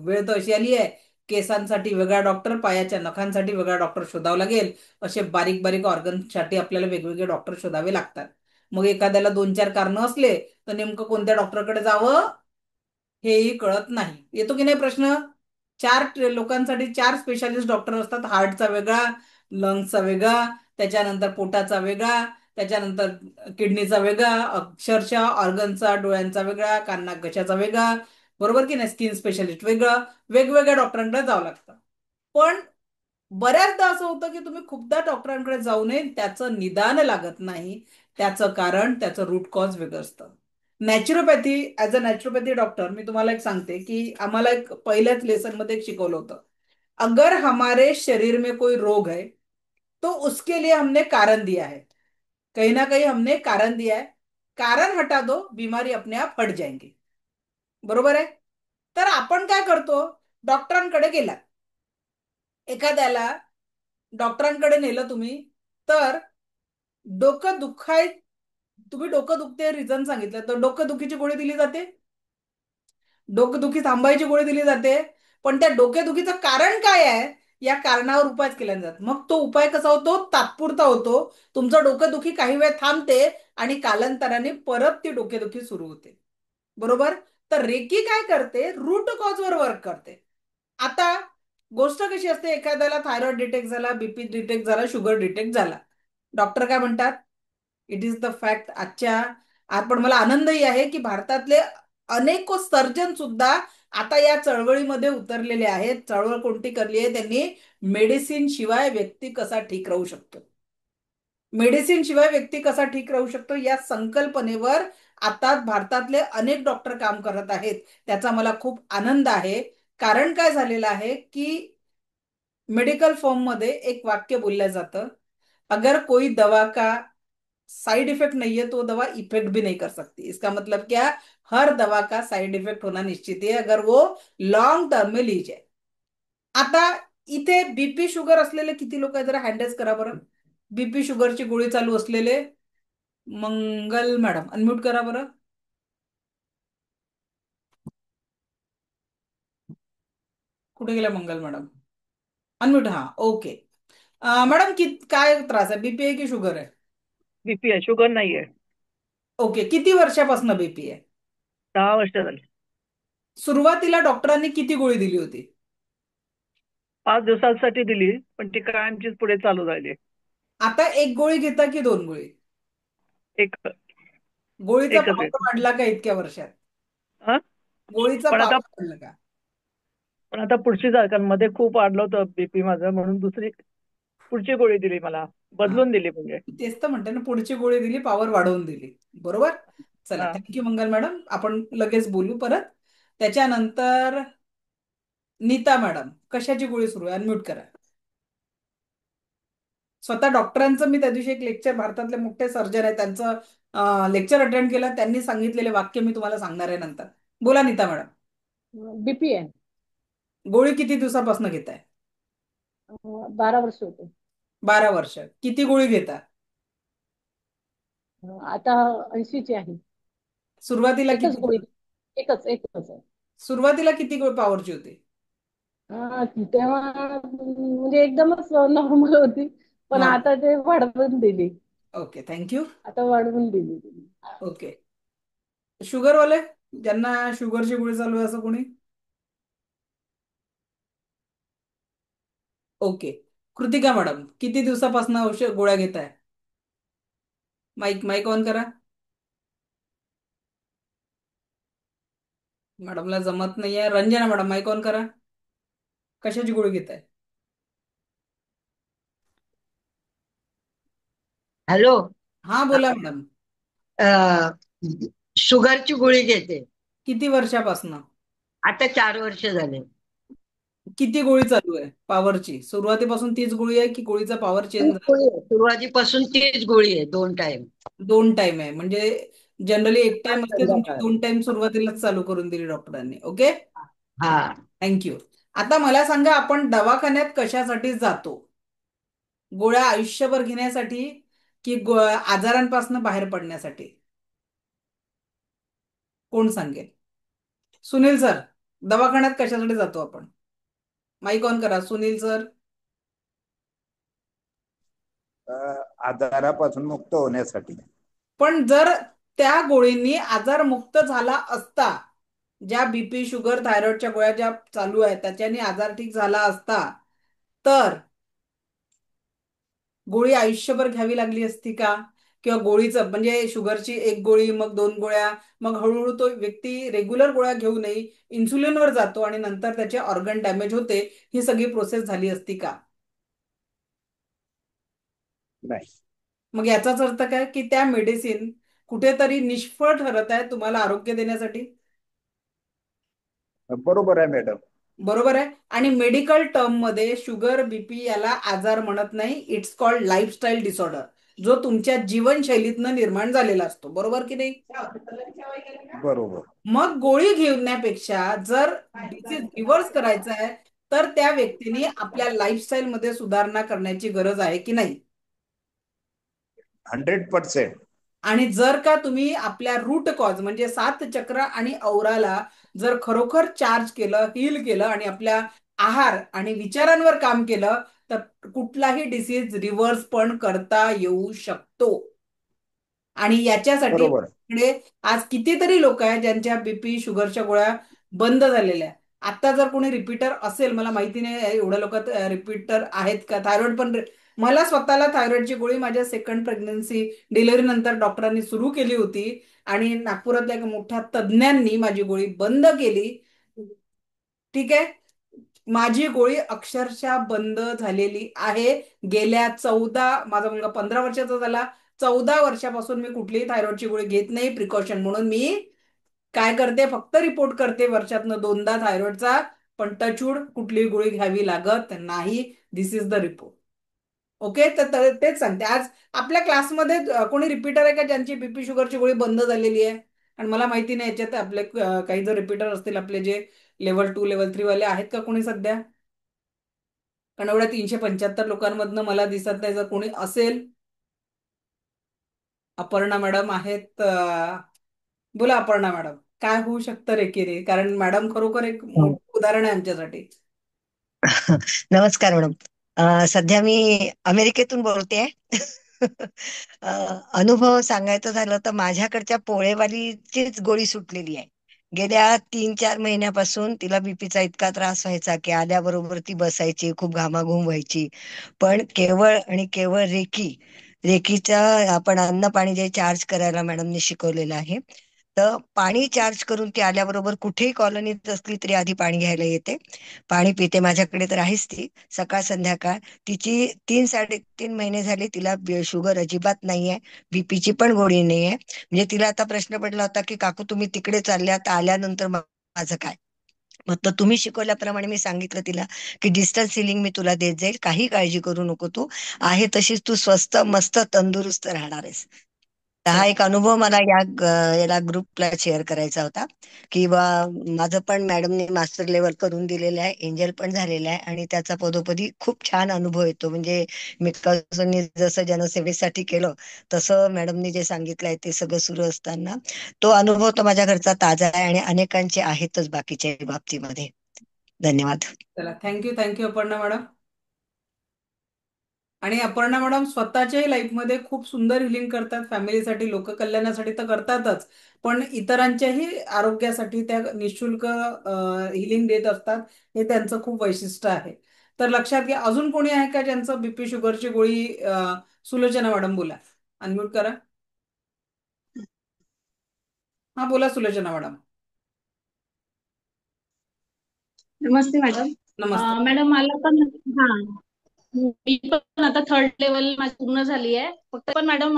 वेळ तर अशी आली आहे, केसांसाठी वेगळा डॉक्टर, पायाच्या नखांसाठी वेगळा डॉक्टर शोधावा लागेल. असे बारीक बारीक ऑर्गनसाठी आपल्याला वेगवेगळे डॉक्टर शोधावे लागतात. मग एखाद्याला 2-4 कारणं असले तर नेमकं कोणत्या डॉक्टरकडे जावं हेही कळत नाही. येतो की नाही प्रश्न? लोकांसाठी 4 स्पेशालिस्ट डॉक्टर असतात. हार्टचा वेगळा, लंग्सचा वेगळा, त्याच्यानंतर पोटाचा वेगळा, त्याच्यानंतर किडनीचा वेगळा, अक्षरशः ऑर्गनचा, डोळ्यांचा वेगळा, कान घशाचा वेगळा. बरोबर की नाही? स्किन स्पेशालिस्ट वेगळं, वेगवेगळ्या डॉक्टरांकडे जावं लागतं. पण बऱ्याचदा असं होतं की तुम्ही खूपदा डॉक्टरांकडे जाऊ नये, त्याचं निदान लागत नाही. त्याचं कारण, त्याचं रूट कॉज वेगळं असतं. Naturopathy, as a naturopathy doctor मी तुम्हाला एक सांगते की आम्हाला एक पहिल्याच लेसन मध्ये एक शिकवलं होतं, अगर हमारे शरीर में कोई रोग है तो उसके लिए हमने कारण दिया है. कहीं ना कहीं हमने कारण दिया है. कारण हटा दो, बीमारी अपने आप हट जाएंगी. बरोबर आहे? तर आपण काय करतो, डॉक्टरांकडे गेला, एखाद्याला डॉक्टरांकडे नेलं तुम्ही, तर डोकं दुखाय तुम्ही डोकं दुखते रिझन सांगितलं तर डोकं दुखीची गोळी दिली जाते, डोकेदुखी थांबायची गोळी दिली जाते. पण त्या डोकेदुखीचं कारण काय आहे या कारणावर उपाय केला जातात. मग तो उपाय कसा होतो? तात्पुरता होतो. तुमचं डोकेदुखी काही वेळ थांबते आणि कालांतराने परत ती डोकेदुखी सुरू होते. बरोबर? तर रेकी काय करते? रूट कॉजवर वर्क करते. आता गोष्ट कशी असते, एखाद्याला थायरॉइड डिटेक्ट झाला, बीपी डिटेक्ट झाला, शुगर डिटेक्ट झाला, डॉक्टर काय म्हणतात? It is the fact. आज पण मला आनंदही आहे की भारतातले अनेक सर्जन सुद्धा आता या चळवळीमध्ये उतरलेले आहेत. चळवळ कोणती करली आहे त्यांनी? मेडिसिन शिवाय व्यक्ती कसा ठीक राहू शकतो, मेडिसिन शिवाय व्यक्ती कसा ठीक राहू शकतो या संकल्पनेवर आता भारतातले अनेक डॉक्टर काम करत आहेत. त्याचा मला खूप आनंद आहे. कारण काय झालेलं आहे की मेडिकल फॉर्म मध्ये एक वाक्य बोललं जातं, अगर कोई दवा का साइड इफेक्ट नहीं है तो दवा इफेक्ट भी नहीं कर सकती. इसका मतलब क्या? हर दवा का साइड इफेक्ट होना निश्चित है अगर वो लॉन्ग टर्म में ली जाए. आता इथे बीपी शुगर असलेले किती लोक आहेत जरा हँडल्स करा बरं. बीपी शुगरची गोळी चालू असलेले मंगल मॅडम अनम्यूट करा बरं. कुठे गेला मंगल मॅडम? अनम्यूट. हा, ओके. मॅडम काय त्रास आहे, बीपी आहे की शुगर आहे? बीपी आहे, शुगर नाहीये. ओके. किती वर्षापासून बीपी आहे? 10 वर्ष झाली. सुरुवातीला डॉक्टरांनी किती गोळी दिली होती? 5 दिवसांसाठी दिली, पण ती कायमचीच पुढे चालू राहिली. आता एक गोळी घेता की 2 गोळी? एक गोळीचा एकच पावर आहे. वाढला का इतक्या वर्षात? हा. गोळीचा पण आता पावर वाढला का? पण आता पुढची कारण मध्ये खूप वाढलं होतं बीपी माझं, म्हणून दुसरी पुढची गोळी दिली मला, हा, बदलून दिली म्हणजे. तेच तर म्हणते ना, पुढची गोळी दिली, पावर वाढवून दिली. बरोबर. चला, हा. थँक्यू मंगल मॅडम. आपण लगेच बोलू परत. त्याच्यानंतर नीता मॅडम, कशाची गोळी सुरू आहे? अनम्यूट करा. स्वतः डॉक्टरांचं मी त्या दिवशी एक लेक्चर, भारतातले मोठे सर्जन आहे त्यांचं लेक्चर अटेंड केलं, त्यांनी सांगितलेले वाक्य मी तुम्हाला सांगणार आहे नंतर. बोला नीता मॅडम. बीपी आहे. गोळी किती दिवसापासून घेताय? 12 वर्ष होते. 12 वर्ष. किती गोळी घेता? आता 80 ची आहे. सुरुवातीला एकच किती? गोळी, एकच एकच आहे. सुरुवातीला किती पॉवरची होती? तेव्हा म्हणजे एकदमच नॉर्मल होती, पण हा. आता ते वाढवून दिली. Okay, thank you. आता वाढवून दिली तिने. ओके. शुगरवाले, ज्यांना शुगरची गोळी चालू आहे असं कोणी? ओके. कृतिका मॅडम, किती दिवसापासून औषध गोळ्या घेत आहे? माईक माईक ऑन करा. मॅडमला जमत नाहीये. रंजना मॅडम, माईक ऑन करा. कशाची गोळी घेत आहे? हॅलो. हा, बोला मॅडम. अ, शुगरची गोळी घेते. किती वर्षापासून? आता 4 वर्ष झाले. किती गोळी चालू आहे पॉवरची? सुरुवातीपासून तीच गोळी आहे की गोळीचा पॉवर चेंज तीच झाला? गोळी आहे. सुरुवातीपासून तीच गोळी आहे, 2 टाइम. 2 टाइम आहे म्हणजे जनरली एक सकाळ टाइम असते, तुमची संध्याकाळ. 2 टाइम सुरुवातीलाच चालू करून दिली डॉक्टरांनी. ओके, हा. थँक्यू. आता मला सांगा, आपण दवाखान्यात कशासाठी जातो? गोळ्या आयुष्यभर घेण्यासाठी की आजारांपासून बाहेर पडण्यासाठी? कोण सांगेल? सुनील सर, दवाखान्यात कशासाठी जातो आपण? माईक ऑन करा, सुनील सर. आजारापासून मुक्त होण्यासाठी. पण जर त्या गोळींनी आजार मुक्त झाला असता, ज्या बीपी शुगर थायरॉइडच्या गोळ्या ज्या चालू आहेत त्याच्याने आजार ठीक झाला असता, तर गोळी आयुष्यभर घ्यावी लागली असती का? किंवा गोळीचं म्हणजे शुगरची एक गोळी, मग 2 गोळ्या, मग हळूहळू तो व्यक्ती रेग्युलर गोळ्या घेऊनही इन्सुलिनवर जातो आणि नंतर त्याचे ऑर्गन डॅमेज होते, ही सगळी प्रोसेस झाली असती का? नाही. मग याचाच अर्थ काय की त्या मेडिसिन कुठेतरी निष्फळ ठरत आहे तुम्हाला आरोग्य देण्यासाठी? बरोबर आहे मॅडम. बरोबर आहे. आणि मेडिकल टर्म मध्ये शुगर बीपी याला आजार म्हणत नाही, इट्स कॉल्ड लाईफस्टाईल डिसऑर्डर, जो तुमच्या जीवनशैलीतनं निर्माण झालेला असतो. बरोबर की नाही? बरोबर. मग गोळी घेण्यापेक्षा जर डिसीज रिव्हर्स करायचा आहे, तर त्या व्यक्तीने आपल्या लाईफस्टाईल मध्ये सुधारणा करण्याची गरज आहे की नाही? 100%. आणि जर का तुम्ही आपल्या रूट कॉज म्हणजे 7 चक्र आणि औराला जर खरोखर चार्ज केलं, हील केलं आणि आपल्या आहार आणि विचारांवर काम केलं, तर कुठलाही डिसीज रिव्हर्स पण करता येऊ शकतो. आणि याच्यासाठी बरोबर. आपल्याकडे आज कितीतरी लोक आहेत ज्यांच्या बीपी शुगरच्या गोळ्या बंद झालेल्या आहेत. आता जर कोणी रिपीटर असेल, मला माहिती नाही एवढ्या लोकात रिपीटर आहेत का. थायरॉइड पण मला स्वतःला थायरॉइडची गोळी माझ्या सेकंड प्रेग्नन्सी डिलिव्हरी नंतर डॉक्टरांनी सुरू केली होती आणि नागपुरातल्या एका मोठ्या तज्ज्ञांनी माझी गोळी बंद केली. ठीक आहे, माझी गोळी अक्षरशः बंद झालेली आहे. गेल्या 14, माझा मुलगा 15 वर्षाचा झाला, 14 वर्षापासून मी कुठलीही थायरॉइडची गोळी घेत नाही. प्रिकॉशन म्हणून मी काय करते, फक्त रिपोर्ट करते वर्षातनं 2दा थायरॉइडचा, पण टचवूड कुठलीही गोळी घ्यावी लागत नाही. दिस इज द रिपोर्ट. ओके, तर तेच सांगते. आज आपल्या क्लासमध्ये कोणी रिपीटर आहे का ज्यांची बीपी शुगरची गोळी बंद झालेली आहे? आणि मला माहिती नाही याच्यात आपले काही जर रिपीटर असतील आपले जे लेवल 2 लेवल 3 वाले आहेत का कोणी सध्या? कारण एवढ्या 375 लोकांमधनं मला दिसत नाही. जर कोणी असेल, अपर्णा मॅडम आहेत. बोला अपर्णा मॅडम, काय होऊ शकतं रे की रे? कारण मॅडम खरोखर एक हो. मोठं उदाहरण आहे आमच्यासाठी. नमस्कार मॅडम. सध्या मी अमेरिकेतून बोलते. अनुभव सांगायचं झालं तर माझ्याकडच्या पोळेवालीचीच गोळी सुटलेली आहे. गेल्या 3-4 महिन्यापासून तिला बीपीचा इतका त्रास व्हायचा की आल्याबरोबर ती बसायची, खूप घामाघूम व्हायची. पण केवळ आणि केवळ रेकीचा आपण अन्न पाणी जे चार्ज करायला मॅडमने शिकवलेलं आहे, तर पाणी चार्ज करून ती आल्याबरोबर कुठेही कॉलनीत असली तरी आधी पाणी घ्यायला येते, पाणी पिते. माझ्याकडे तर आहेच ती, सकाळ संध्याकाळ. तिची 3-3.5 महिने झाले, तिला शुगर अजिबात नाहीये, बीपीची पण गोळी नाहीये. म्हणजे तिला आता प्रश्न पडला होता की काकू तुम्ही तिकडे चालल्या, तर आल्यानंतर माझं काय? मग तर तुम्ही शिकवल्याप्रमाणे मी सांगितलं तिला की डिस्टन्स सिलिंग मी तुला देत जाईल, काही काळजी करू नको, तू आहे तशीच तू स्वस्त मस्त तंदुरुस्त राहणार आहेस. तर हा एक अनुभव मला याला ग्रुपला शेअर करायचा होता की बा माझं पण मॅडमने मास्टर लेवल करून दिलेलं आहे, एंजल पण झालेला आहे आणि त्याचा पदोपदी खूप छान अनुभव येतो. म्हणजे मी कसं जसं जनसेवेसाठी केलं तसं मॅडमनी जे सांगितलंय ते सगळं सुरू असताना तो अनुभव तर माझ्या घरचा ताजा आहे आणि अनेकांचे आहेतच बाकीच्या बाबतीमध्ये. धन्यवाद. चला, थँक्यू अपर्णा मॅडम. आणि अपर्णा मॅडम स्वतःच्याही लाईफमध्ये खूप सुंदर हिलिंग करतात, फॅमिलीसाठी, लोककल्याणासाठी तर करतातच, पण इतरांच्याही आरोग्यासाठी त्या निशुल्क हिलिंग देत असतात. हे त्यांचं खूप वैशिष्ट्य आहे. तर लक्षात घ्या. अजून कोणी आहे का ज्यांचं बीपी शुगरची गोळी? सुलोचना मॅडम बोला, अनम्यूट करा. हा बोला सुलोचना मॅडम. नमस्ते मॅडम. नमस्ते. मॅडम मला पण हा मी पण आता 3rd लेवल माझी पूर्ण झाली आहे. फक्त पण मॅडम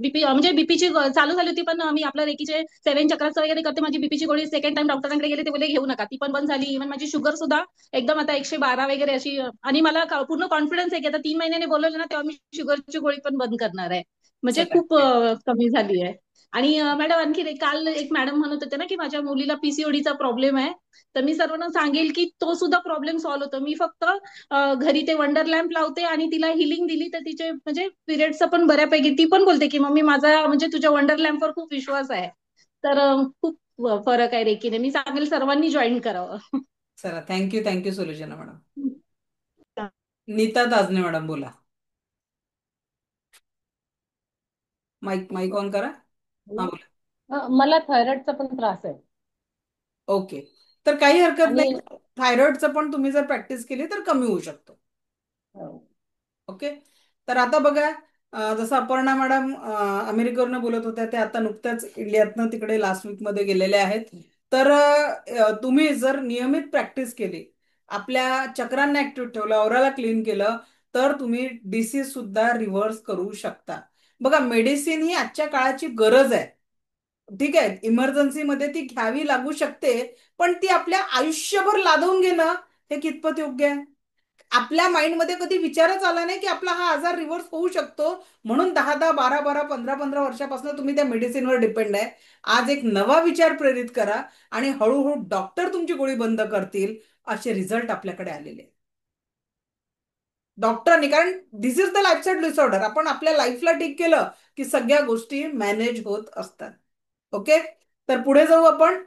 बीपी म्हणजे बीपीची चालू झाली होती, पण मी आपल्या रेकीचे 7 चक्राचं वगैरे करते. माझी बीपीची गोळी सेकंड टाइम डॉक्टरांकडे गेले, ते बोलले घेऊ नका, ती पण बंद झाली. इव्हन माझी शुगर सुद्धा एकदम आता 112 वगैरे अशी. आणि मला पूर्ण कॉन्फिडन्स आहे की आता 3 महिन्याने बोलवलं ना तेव्हा मी शुगरची गोळी पण बंद करणार आहे. म्हणजे चला. खूप कमी झाली आहे. आणि मॅडम आणखी काल एक मॅडम म्हणत होते ना की माझ्या मुलीला पीसीओडीचा प्रॉब्लेम आहे. तर मी सर्वांना सांगेल की तो सुद्धा प्रॉब्लेम सॉल्व्ह होतो. मी फक्त घरी ते वंडर लॅम्प लावते आणि तिला हिलिंग दिली तर तिचे म्हणजे पिरियडचं पण बऱ्यापैकी ती पण बोलते की मम्मी माझा म्हणजे तुझ्या वंडर लॅम्पवर खूप विश्वास आहे. तर खूप फरक आहे रेकीने. मी सांगेल सर्वांनी जॉईन करावं. चला, thank you Sulochana madam. Neeta Tajne madam बोला. माईक ऑन करा. हा बोला. मला थायरॉइडचा पण त्रास आहे. ओके, तर काही हरकत आणि नाही. थायरॉइडचं पण तुम्ही जर प्रॅक्टिस केली तर कमी होऊ शकतो. ओके, तर आता बघा, जसं अपर्णा मॅडम अमेरिकेवरनं बोलत होत्या, ते आता नुकत्याच इंडियातनं तिकडे लास्ट वीक मध्ये गेलेले आहेत. तर तुम्ही जर नियमित प्रॅक्टिस केली, आपल्या चक्रांना ऍक्टिव्ह ठेवलं, औराला क्लीन केलं, तर तुम्ही डिसीज सुद्धा रिव्हर्स करू शकता. बघा, मेडिसिन ही आजच्या काळाची गरज आहे. ठीक आहे, इमर्जन्सीमध्ये ती घ्यावी लागू शकते, पण ती आपल्या आयुष्यभर लादवून घेणं हे कितपत योग्य आहे? आपल्या माइंडमध्ये कधी विचारच आला नाही की आपला हा आजार रिव्हर्स होऊ शकतो, म्हणून 10-10, 12-12, 15-15 वर्षापासून तुम्ही त्या मेडिसिनवर डिपेंड आहे. आज एक नवा विचार प्रेरित करा आणि हळूहळू डॉक्टर तुमची गोळी बंद करतील, असे रिझल्ट आपल्याकडे आलेले. डॉक्टरांनी, कारण दिस इज द लाईफस्टाईल डिसऑर्डर. आपण आपल्या लाईफला ठीक केलं की सगळ्या गोष्टी मॅनेज होत असतात. ओके, तर पुढे जाऊ आपण.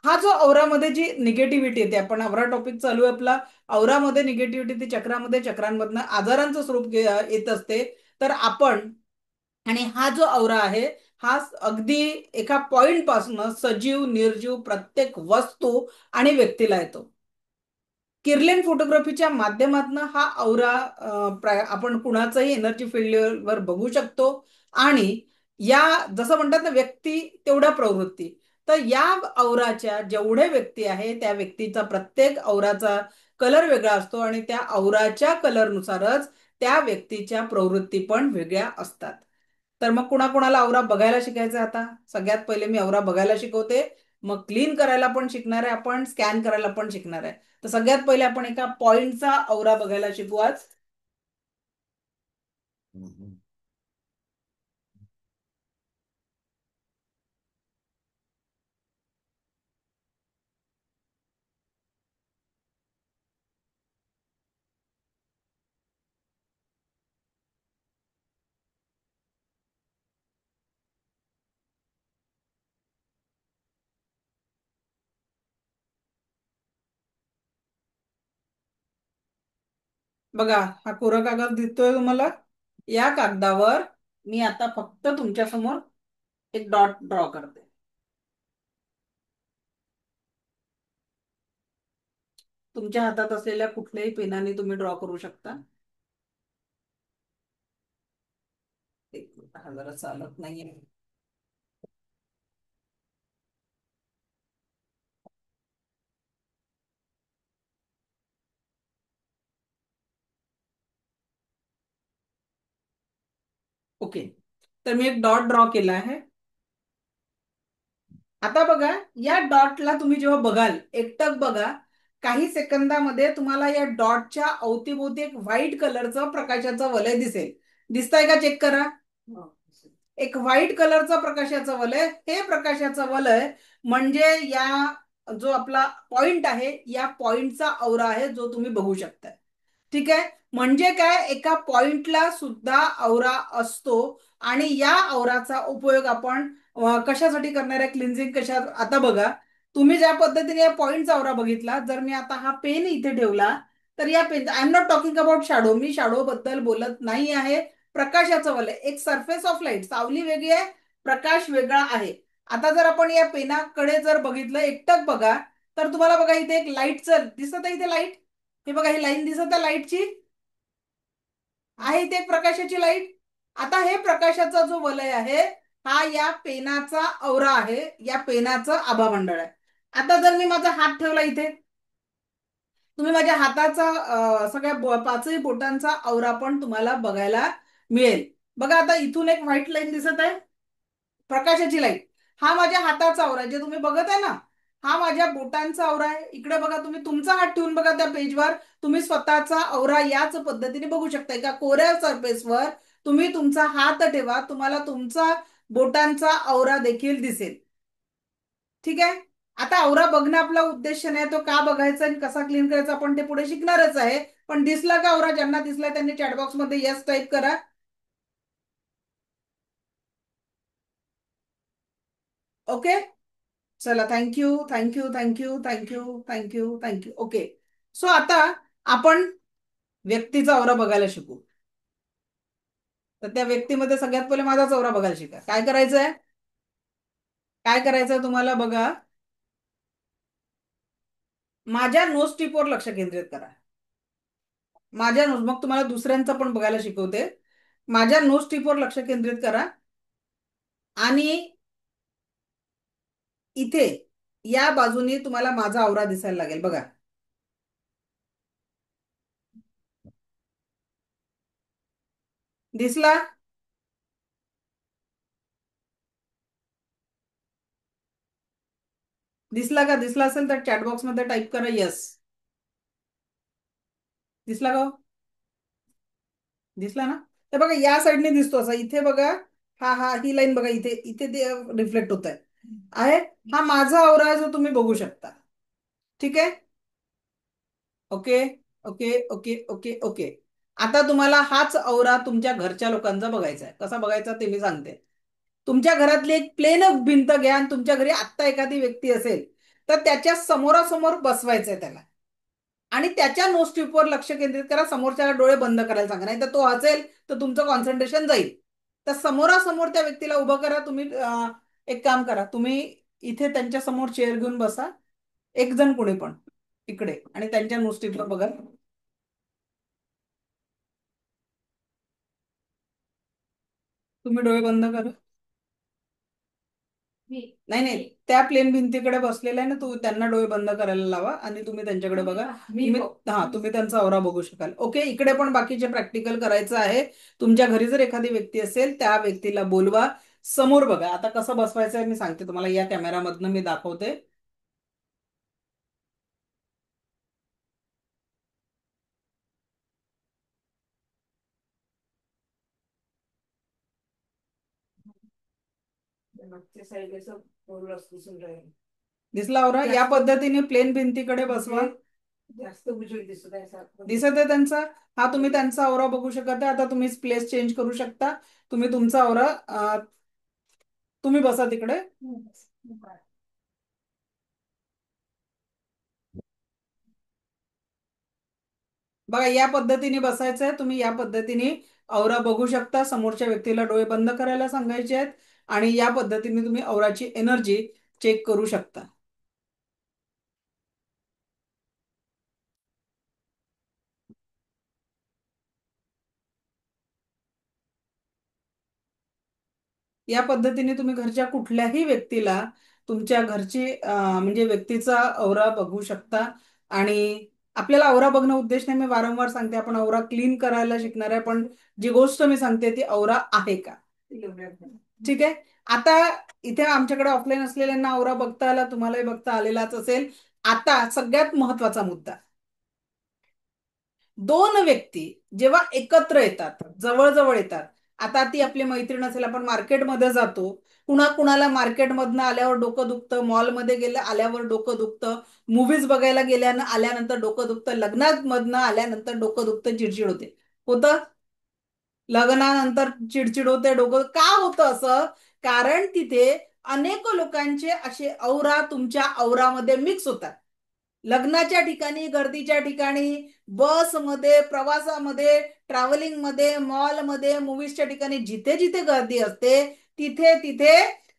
हा जो औरामध्ये जी निगेटिव्हिटी येते, आपण औरा टॉपिक चालू आहे आपला. औरामध्ये निगेटिव्हिटी ती चक्रामध्ये, चक्रांमधनं आजारांचं स्वरूप येत असते. तर आपण, आणि हा जो औरा आहे हा अगदी एका पॉइंट पासून सजीव निर्जीव प्रत्येक वस्तू आणि व्यक्तीला येतो. किर्लेन फोटोग्राफीच्या माध्यमातून हा औरा आपण कुणाचंही एनर्जी फील्डवर बघू शकतो. आणि या जसं म्हणतात ना, व्यक्ती तेवढ्या प्रवृत्ती. तर या औराच्या जेवढे व्यक्ती आहे त्या व्यक्तीचा प्रत्येक औराचा कलर वेगळा असतो आणि त्या औराच्या कलरनुसारच त्या व्यक्तीच्या प्रवृत्ती पण वेगळ्या असतात. तर मग कुणाकुणाला औरा बघायला शिकायचं? आता सगळ्यात पहिले मी औरा बघायला शिकवते, मग क्लीन करायला पण शिकणार आहे आपण, स्कॅन करायला पण शिकणार आहे. तर सगळ्यात पहिले आपण एका पॉइंटचा औरा बघायला शिकू आज. बघा, हा कोरा कागद दिसतोय तुम्हाला? या कागदावर मी आता फक्त तुमच्या समोर एक डॉट ड्रॉ करते. तुमच्या हातात असलेल्या कुठल्याही पेनाने तुम्ही ड्रॉ करू शकता. एक मिनिट, हा जरा चालत नाहीये. ओके, तर मी एक डॉट ड्रॉ केला आहे. आता बघा, या डॉटला तुम्ही जेव्हा बघाल, एकटक बघा, काही सेकंदामध्ये तुम्हाला या डॉटच्या अवतीभोवती एक व्हाईट कलरचं प्रकाशाचं वलय दिसेल. दिसतंय का? चेक करा. एक व्हाईट कलरचा प्रकाशाचं वलय, हे प्रकाशाचं वलय म्हणजे या जो आपला पॉइंट आहे या पॉइंटचा औरा आहे जो तुम्ही बघू शकताय. ठीक आहे, म्हणजे काय, एका पॉइंटला सुद्धा औरा असतो आणि या औराचा उपयोग आपण कशासाठी करणार आहे, क्लिन्झिंग कशा. आता बघा, तुम्ही ज्या पद्धतीने या पॉइंटचा औरा बघितला, जर मी आता हा पेन इथे ठेवला तर या pen, I am not talking about shadow, मी शॅडो बद्दल बोलत नाही आहे. प्रकाशाचं वलय, एक सरफेस ऑफ लाईट, सावली वेगळी आहे, प्रकाश वेगळा आहे. आता जर आपण या पेनाकडे जर बघितलं एकटक बघा, तर तुम्हाला बघा इथे एक लाईटचं दिसत आहे, इथे लाईट, हे बघा ही लाईन दिसत आहे लाईटची, आहे इथे एक प्रकाशाची लाईट. आता हे प्रकाशाचा जो वलय आहे हा या पेनाचा औरा आहे, या पेनाचं आभामंडळ आहे. आता जर मी माझा हात ठेवला इथे, तुम्ही माझ्या हाताचा सगळ्या पाचही बोटांचा औरा पण तुम्हाला बघायला मिळेल. बघा आता इथून एक व्हाईट लाईन दिसत आहे, प्रकाशाची लाईट, हा माझ्या हाताचा औरा आहे, जे तुम्ही बघत आहे ना, हा माझ्या बोटांचा औरा आहे. इकडे बघा, तुम्ही तुमचा हात ठेवून बघा त्या पेजवर, तुम्ही स्वतःचा औरा याच पद्धतीने बघू शकता. एका कोऱ्या सरफेसवर तुम्ही तुमचा हात ठेवा, तुम्हाला तुमचा बोटांचा औरा देखील दिसेल. ठीक आहे, आता औरा बघणं आपला उद्देश नाही, तो का बघायचा आणि कसा क्लीन करायचा आपण ते पुढे शिकणारच आहे. पण दिसला का औरा? ज्यांना दिसलाय त्यांनी चॅटबॉक्स मध्ये यस टाईप करा. ओके, चला, thank you thank you thank you thank you thank you thank you. Okay, so आता आपण व्यक्तीचा औरा बघायला शिकू. तर त्या व्यक्तीमध्ये सगळ्यात पहिले माझाच औरा बघायला शिका. काय करायचंय, काय करायचंय तुम्हाला, बघा, माझ्या नोज टिपवर लक्ष केंद्रित करा. माझ्या नोज, मग तुम्हाला दुसऱ्यांचं पण बघायला शिकवते. माझ्या नोज टिपवर लक्ष केंद्रित करा आणि इथे या बाजूने तुम्हाला माझा औरा दिसायला लागेल. बघा, दिसला? दिसला का? दिसला असेल तर चॅटबॉक्स मध्ये टाईप करा यस. दिसला का हो? दिसला ना? तर बघा या साईडने दिसतो असा, इथे बघा, हा हा ही लाईन बघा, इथे इथे ते रिफ्लेक्ट होत आहे. हा माझा औरा आहे जो तुम्ही बघू शकता. ठीक आहे, okay okay okay okay okay. आता तुम्हाला हाच औरा तुमच्या घरच्या लोकांचा बघायचा आहे. कसा बघायचा ते मी सांगते. तुमच्या घरातली एक प्लेन भिंत घ्या आणि तुमच्या घरी आत्ता एखादी व्यक्ती असेल तर त्याच्या समोरासमोर बसवायचंय त्याला आणि त्याच्या नोज टिपवर लक्ष केंद्रित करा. समोरच्याला डोळे बंद करायला सांगा, नाही तर तो हसेल तर तुमचं कॉन्सन्ट्रेशन जाईल. तर समोरासमोर त्या व्यक्तीला उभं करा. तुम्ही एक काम करा, तुम्ही इथे त्यांच्या समोर चेअर घेऊन बसा, एक जण कोणी पण इकडे, आणि त्यांच्या नोज टिपवर बघा. तुम्ही डोळे बंद करा. नाही नाही, त्या प्लेन भिंतीकडे बसलेला आहे ना, तू त्यांना डोळे बंद करायला लावा आणि तुम्ही त्यांच्याकडे बघा. तुम्ही त्यांचा औरा बघू शकाल. ओके, इकडे पण बाकीचे प्रॅक्टिकल करायचं आहे. तुमच्या घरी जर एखादी व्यक्ती असेल त्या व्यक्तीला बोलवा, समोर बघा. आता कसं बसवायचं आहे मी सांगते तुम्हाला, या कॅमेरामधनं मी दाखवते. दिसला औरा? या पद्धतीने प्लेन भिंतीकडे बसवा. जास्त उजवी दिसत आहे त्यांचा. हा तुम्ही त्यांचा औरा बघू शकता. आता तुम्ही प्लेस चेंज करू शकता. तुम्ही तुमचा औरा तुम्ही बसा तिकडे. बघा या पद्धतीने बसायचं आहे. तुम्ही या पद्धतीने औरा बघू शकता. समोरच्या व्यक्तीला डोळे बंद करायला सांगायचे आहेत आणि या पद्धतीने तुम्ही औराची एनर्जी चेक करू शकता. या पद्धतीने तुम्ही घरच्या कुठल्याही व्यक्तीला तुमच्या घरची म्हणजे व्यक्तीचा औरा बघू शकता. आणि आपल्याला औरा बघणं उद्देश नाही, मी वारंवार सांगते, आपण औरा क्लीन करायला शिकणार आहे. पण जी गोष्ट मी सांगते ती औरा आहे का. ठीक आहे, आता इथे आमच्याकडे ऑफलाईन असलेल्यांना औरा बघता आला, तुम्हालाही बघता आलेलाच असेल. आता सगळ्यात महत्वाचा मुद्दा, दोन व्यक्ती जेव्हा एकत्र येतात, जवळजवळ येतात आता ती आपली मैत्रीण असेल, आपण मार्केटमध्ये जातो, कुणाला मार्केटमधनं आल्यावर डोकं दुखतं, मॉलमध्ये गेलं आल्यावर डोकं दुखतं, मूव्हीज बघायला गेल्यानं आल्यानंतर डोकं दुखतं, लग्नामधनं आल्यानंतर डोकं दुखतं, चिडचिड होते. होतं? लग्नानंतर चिडचिड होते, डोकं का होतं असं? कारण तिथे अनेक लोकांचे असे औरा तुमच्या औरामध्ये मिक्स होतात. लग्नाच्या ठिकाणी, गर्दीच्या ठिकाणी, बसमध्ये, प्रवासामध्ये, ट्रॅव्हलिंगमध्ये, मॉलमध्ये, मूवीजच्या ठिकाणी, जिथे जिथे गर्दी असते तिथे तिथे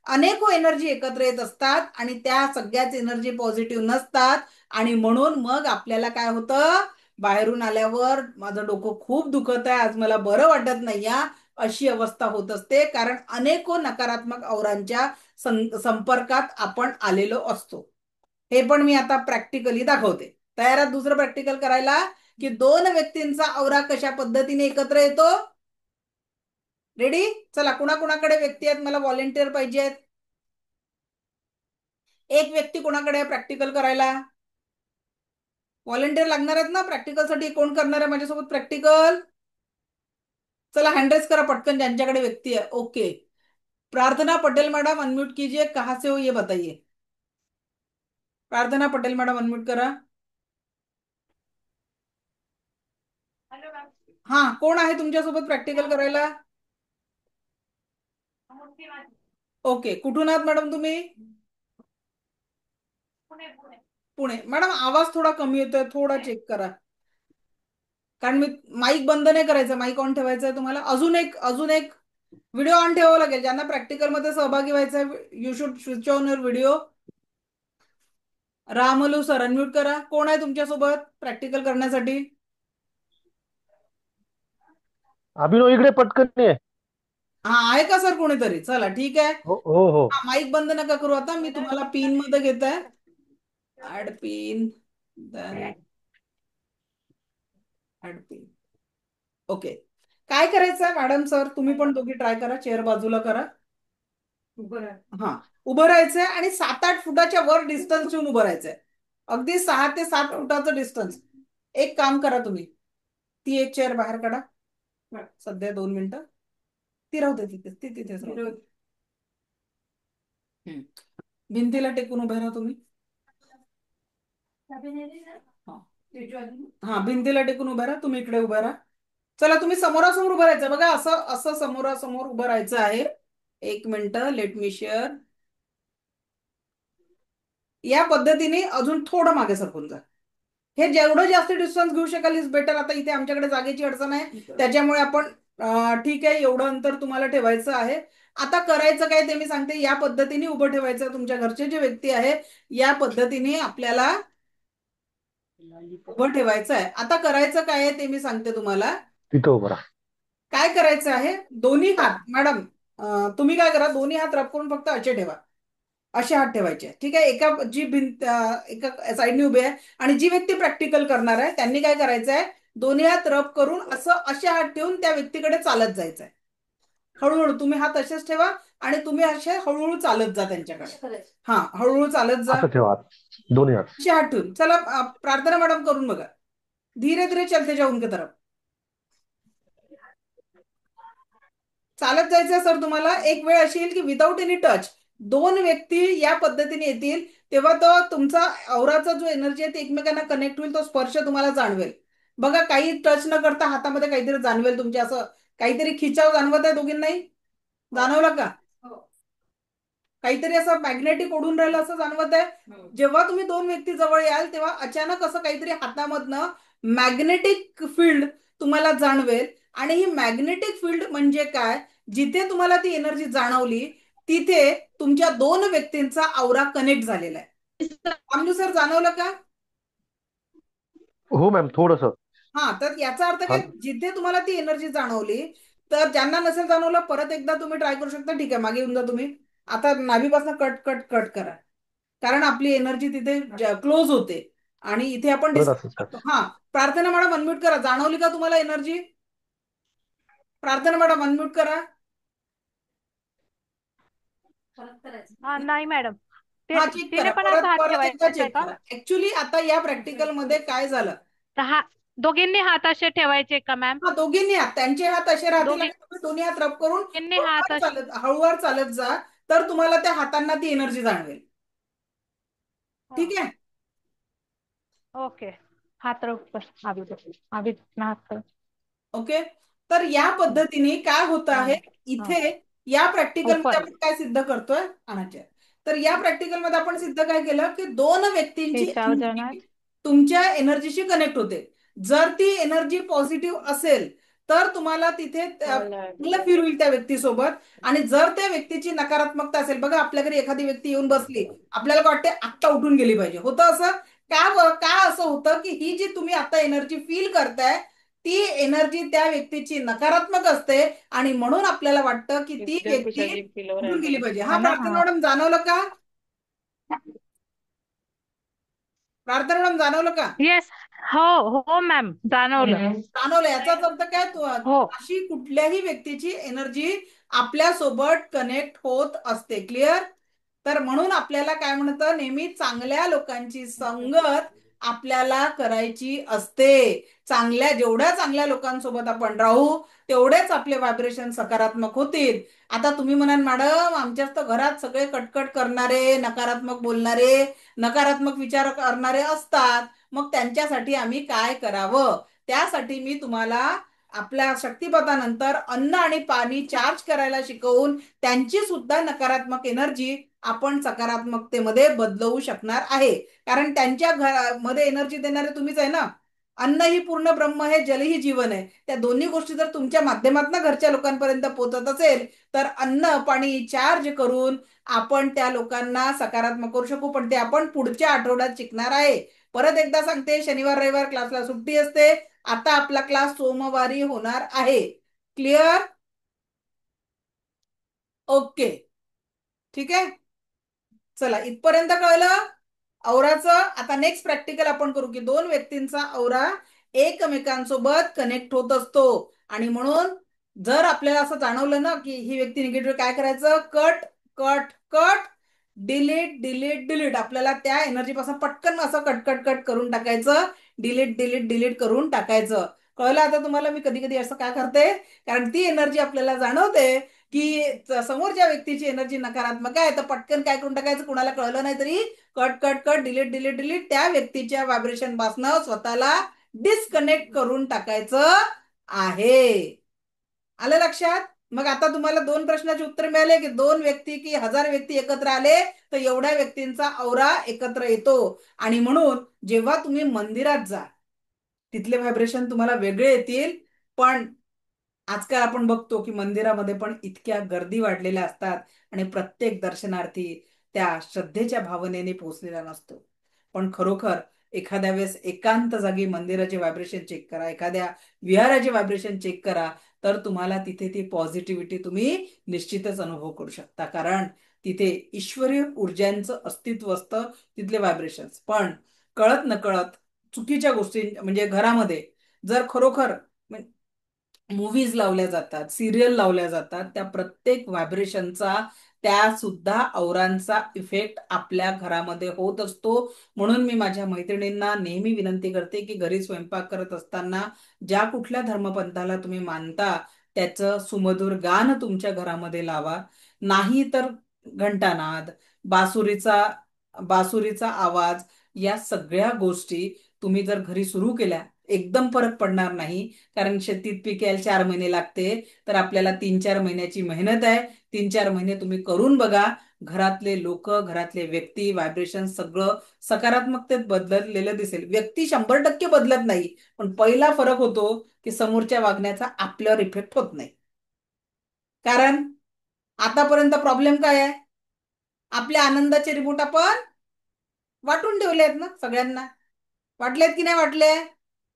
अनेक एनर्जी एकत्र येत असतात आणि त्या सगळ्याच एनर्जी पॉझिटिव्ह नसतात आणि म्हणून मग आपल्याला काय होतं, बाहेरून आल्यावर माझं डोकं खूप दुखत आहे, आज मला बरं वाटत नाही या, अशी अवस्था होत असते. कारण अनेको नकारात्मक औरांच्या संपर्कात आपण आलेलो असतो. हे पण मी आता प्रॅक्टिकली दाखवते. तयार आहात दुसरं प्रॅक्टिकल करायला? की 2 व्यक्तींचा औरा कशा पद्धतीने एकत्र येतो? रेडी? चला, कुणाकुणाकडे व्यक्ती आहेत, मला व्हॉलेंटियर पाहिजे आहेत. एक व्यक्ती कोणाकडे आहे प्रॅक्टिकल करायला? व्हॉलेंटियर लागणार आहेत ना प्रॅक्टिकल साठी? कोण करणार आहे माझ्यासोबत प्रॅक्टिकल? चला हँड करा पटकन ज्यांच्याकडे व्यक्ती आहे. ओके, प्रार्थना पटेल मैडम अनम्यूट कीजिए, कहां से हो ये बताइए. प्रार्थना पटेल मैडम अनम्यूट करा. हाँ, कोण आहे तुमच्यासोबत प्रॅक्टिकल करायला? ओके, कुठून आहात मॅडम तुम्ही? पुणे. मॅडम आवाज थोडा कमी येतोय, थोडा चेक करा. कारण मी माईक बंद नाही करायचं, माईक ऑन ठेवायचं आहे तुम्हाला. अजून एक व्हिडिओ ऑन ठेवावा लागेल. ज्यांना प्रॅक्टिकल मध्ये सहभागी व्हायचं आहे, you should switch on your video. Ramulu sir unmute करा. कोण आहे तुमच्यासोबत प्रॅक्टिकल करण्यासाठी? अभिनव इकडे पटकन ये. हा, आहे का सर कोणीतरी? चला ठीक आहे. हो हो हो. माईक बंद नका करू आता. मी तुम्हाला पिन मध्ये घेत आहे. Add pin, add pin. Okay, काय करायचं आहे मॅडम सर, तुम्ही पण दोघी ट्राय करा. चेअर बाजूला करा. हा, उभं राहायचंय आणि 7-8 फुटाच्या वर डिस्टन्स ठेवून उभं राहायचंय. अगदी 6 ते 7 फुटाचं डिस्टन्स. एक काम करा तुम्ही, ती एक चेअर बाहेर काढा. सध्या 2 मिनिटं ती राहू दे तिथे, ती तिथेच राहू दे. भिंतीला टेकून उभे राहा तुम्ही. हा, भिंतीला टेकून उभे राहा. तुम्ही इकडे उभे राहा. चला, तुम्ही समोरासमोर उभं राहायचं बघा. असं असं समोरासमोर उभं राहायचं आहे. 1 मिनिट, लेट मी शेअर. या पद्धतीने अजून थोडं मागे सरकून जा. हे जेवढं जास्त डिस्टन्स घेऊ शकाल इज बेटर. आता इथे आमच्याकडे जागेची अडचण आहे, त्याच्यामुळे आपण ठीक आहे, एवढं अंतर तुम्हाला ठेवायचं आहे. आता करायचं काय ते मी सांगते. या पद्धतीने उभं ठेवायचं. तुमच्या घरचे जे व्यक्ती आहे या पद्धतीने आपल्याला उभं ठेवायचं आहे. आता करायचं काय आहे ते मी सांगते तुम्हाला. तिथं उभं राहा. काय करायचं आहे, दोन्ही हात मॅडम तुम्ही काय करा, दोन्ही हात रब करून फक्त असे ठेवा. असे हात ठेवायचे, ठीक आहे. जी भिंत एका साईडने उभी आहे आणि जी व्यक्ती प्रॅक्टिकल करणार आहे त्यांनी काय करायचं आहे, दोन्ही हात रब करून असं असे हात ठेवून त्या व्यक्तीकडे चालत जायचंय. हळूहळू तुम्ही हात असेच ठेवा आणि तुम्ही असे हळूहळू चालत जा त्यांच्याकडे. हा, हळूहळू चालत जा. असं ठेवा दोन्ही हात. असे हात ठेवून चला. प्रार्थना मॅडम करून बघा. धीरे धीरे चलते जाऊन उनके तरफ चालत जायचं सर तुम्हाला. एक वेळ अशी येईल की विदाऊट एनी टच 2 व्यक्ती या पद्धतीने येतील, तेव्हा तो तुमचा औराचा जो एनर्जी आहे ते एकमेकांना कनेक्ट होईल. तो स्पर्श तुम्हाला जाणवेल. बघा, काही टच न करता हातामध्ये काहीतरी जाणवेल तुमच्या. असं काहीतरी खिचाव जाणवत आहे दोघींनाही? जाणवलं का? काहीतरी असं मॅग्नेटिक ओढून राहिलं असं जाणवत आहे? जेव्हा तुम्ही 2 व्यक्ती जवळ याल तेव्हा अचानक असं काहीतरी हातामधनं मॅग्नेटिक फील्ड तुम्हाला जाणवेल. आणि ही मॅग्नेटिक फील्ड म्हणजे काय, जिथे तुम्हाला ती एनर्जी जाणवली तिथे तुमच्या 2 व्यक्तींचा औरा कनेक्ट झालेला आहे. आमजू सर, जाणवलं का? हो मॅम, थोडस. हा, तर याचा अर्थ काय, जिथे तुम्हाला ती एनर्जी जाणवली, तर ज्यांना नसेल जाणवलं परत एकदा तुम्ही ट्राय करू शकता. ठीक आहे, मागे येऊन जा तुम्ही. आता नाभीपासून कट कट कट करा, कारण आपली एनर्जी तिथे क्लोज होते आणि इथे आपण डिस्कस करतो. हा, प्रार्थना मॅडम अनम्यूट करा. जाणवली का तुम्हाला एनर्जी? प्रार्थना मॅडम अनम्यूट करा. नाही मॅडम, हा, चेक तिने करा. पण असा हात परत एकदा ठेवायचा आहे चेक का? करा. ऍक्च्युली आता या प्रॅक्टिकल मध्ये काय झालं, दोघींनी हात असे ठेवायचे का मॅम? हा, दोघींनी हात, त्यांचे हात असे राहतील दोघी आणि तुम्ही दोन्ही हात रब करून दोघींनी हात असे. हळूवार चालत जा, तर तुम्हाला त्या हातांना ती एनर्जी जाणवेल. ठीक आहे. ओके. हात रब अभी अभी हात. ओके. तर या पद्धतीने काय होत आहे इथे या प्रॅक्टिकल मध्ये आपण काय सिद्ध करतोय अनाच्या. तर या प्रॅक्टिकल मध्ये आपण सिद्ध काय केलं की दोन व्यक्तींची energy तुमच्या एनर्जीशी कनेक्ट होते. जर ती एनर्जी पॉझिटिव्ह असेल तर तुम्हाला तिथे चांगलं फील होईल त्या व्यक्तीसोबत. आणि जर त्या व्यक्तीची नकारात्मकता असेल, बघा आपल्या घरी एखादी व्यक्ती येऊन बसली, आपल्याला वाटते आत्ता उठून गेली पाहिजे, होतं असं का असं होतं की ही जी तुम्ही आता एनर्जी फील करताय ती एनर्जी त्या व्यक्तीची नकारात्मक असते आणि म्हणून आपल्याला वाटतं की ती व्यक्ती उठून गेली पाहिजे. हा, प्रार्थना मॅडम जाणवलं का? प्रार्थना मॅडम जाणवलं का? येस. हो हो मॅम, जाणवलं. याचाच अर्थ काय, अशी कुठल्याही व्यक्तीची एनर्जी आपल्यासोबत कनेक्ट होत असते. क्लिअर? तर म्हणून आपल्याला काय म्हणतं, नेहमी चांगल्या लोकांची संगत आपल्याला करायची असते. जेवढ्या चांगल्या लोकांसोबत आपण राहू तेवढेच आपले व्हायब्रेशन सकारात्मक होतील. आता तुम्ही म्हणाल मॅडम आमच्याच तर घरात सगळे कटकट करणारे, नकारात्मक बोलणारे, नकारात्मक विचार करणारे असतात, मग त्यांच्यासाठी आम्ही काय करावं? त्यासाठी मी तुम्हाला आपल्या शक्तिपथानंतर अन्न आणि पाणी चार्ज करायला शिकवून त्यांची सुद्धा नकारात्मक एनर्जी आपण सकारात्मकतेमध्ये बदलवू शकणार आहे. कारण त्यांच्या घरामध्ये एनर्जी देणारे तुम्हीच आहे ना. अन्न ही पूर्ण ब्रह्म आहे, जल ही जीवन आहे. त्या दोन्ही गोष्टी जर तुमच्या माध्यमातून घरच्या लोकांपर्यंत पोहोचत असेल तर अन्न पाणी चार्ज करून आपण त्या लोकांना सकारात्मक करू शकू. पण ते आपण पुढच्या आठवड्यात शिकणार आहे. परत एकदा सांगते, शनिवार रविवार क्लासला सुट्टी असते. आता आपला क्लास सोमवारी होणार आहे. क्लिअर? ओके, ठीक आहे. चला, इथपर्यंत कळलं औराचं. आता नेक्स्ट प्रॅक्टिकल आपण करू की दोन व्यक्तींचा औरा एकमेकांसोबत कनेक्ट होत असतो. आणि म्हणून जर आपल्याला असं जाणवलं ना की ही व्यक्ती निगेटिव्ह, काय करायचं? Cut cut cut, delete delete delete. आपल्याला त्या एनर्जी पासून पटकन असं कट कट कट करून टाकायचं, डिलीट डिलीट डिलीट करून टाकायचं. कळलं आता तुम्हाला मी कधी कधी असं काय करते? कारण ती एनर्जी आपल्याला जाणवते की समोरच्या व्यक्तीची एनर्जी नकारात्मक आहे, तर पटकन काय करून टाकायचं, कुणाला कळलं नाही तरी cut cut cut, delete delete delete, त्या व्यक्तीच्या व्हायब्रेशन पासून स्वतःला डिस्कनेक्ट करून टाकायचं आहे. आलं लक्षात? मग आता तुम्हाला दोन प्रश्नाची उत्तर मिळाले की दोन व्यक्ती की 1000 व्यक्ती एकत्र आले तर एवढ्या व्यक्तींचा औरा एकत्र येतो. आणि म्हणून जेव्हा तुम्ही मंदिरात जा तिथले व्हायब्रेशन तुम्हाला वेगळे येतील. पण आजकाल आपण बघतो की मंदिरामध्ये पण इतक्या गर्दी वाढलेल्या असतात आणि प्रत्येक दर्शनार्थी त्या श्रद्धेच्या भावनेने पोहोचलेला नसतो. पण खरोखर एखाद्या वेळेस एकांत जागी मंदिराचे व्हायब्रेशन चेक करा, एखाद्या विहाराचे व्हायब्रेशन चेक करा, तर तुम्हाला तिथे ती पॉझिटिव्हिटी तुम्ही निश्चितच अनुभव करू शकता. कारण तिथे ईश्वरी ऊर्जांचं अस्तित्व असतं, तिथले व्हायब्रेशन्स. पण कळत नकळत चुकीच्या गोष्टी, म्हणजे घरामध्ये जर खरोखर मूवीज लावल्या जातात, सिरियल लावल्या जातात, त्या प्रत्येक व्हायब्रेशनचा, त्या सुद्धा औरांचा इफेक्ट आपल्या घरामध्ये होत असतो. म्हणून मी माझ्या मैत्रिणींना नेहमी विनंती करते की घरी स्वयंपाक करत असताना ज्या कुठल्या धर्मपंथाला तुम्ही मानता त्याचं सुमधुर गान तुमच्या घरामध्ये लावा. नाही तर घंटानाद, बासुरीचा आवाज, या सगळ्या गोष्टी तुम्ही जर घरी सुरू केल्या एकदम फरक पडणार नाही. कारण शेतीत पीक यायला 4 महिने लागते, तर आपल्याला 3-4 महिन्याची मेहनत आहे. 3-4 महिने तुम्ही करून बघा. घरातले लोक, घरातले व्यक्ती, व्हायब्रेशन सगळं सकारात्मकतेत बदललेलं दिसेल. व्यक्ती 100% बदलत नाही, पण पहिला फरक होतो की समोरच्या वागण्याचा आपल्यावर इफेक्ट होत नाही. कारण आतापर्यंत प्रॉब्लेम काय आहे? आपल्या आनंदाचे रिमोट आपण वाटून ठेवले आहेत ना सगळ्यांना. वाटलेत की नाही वाटले?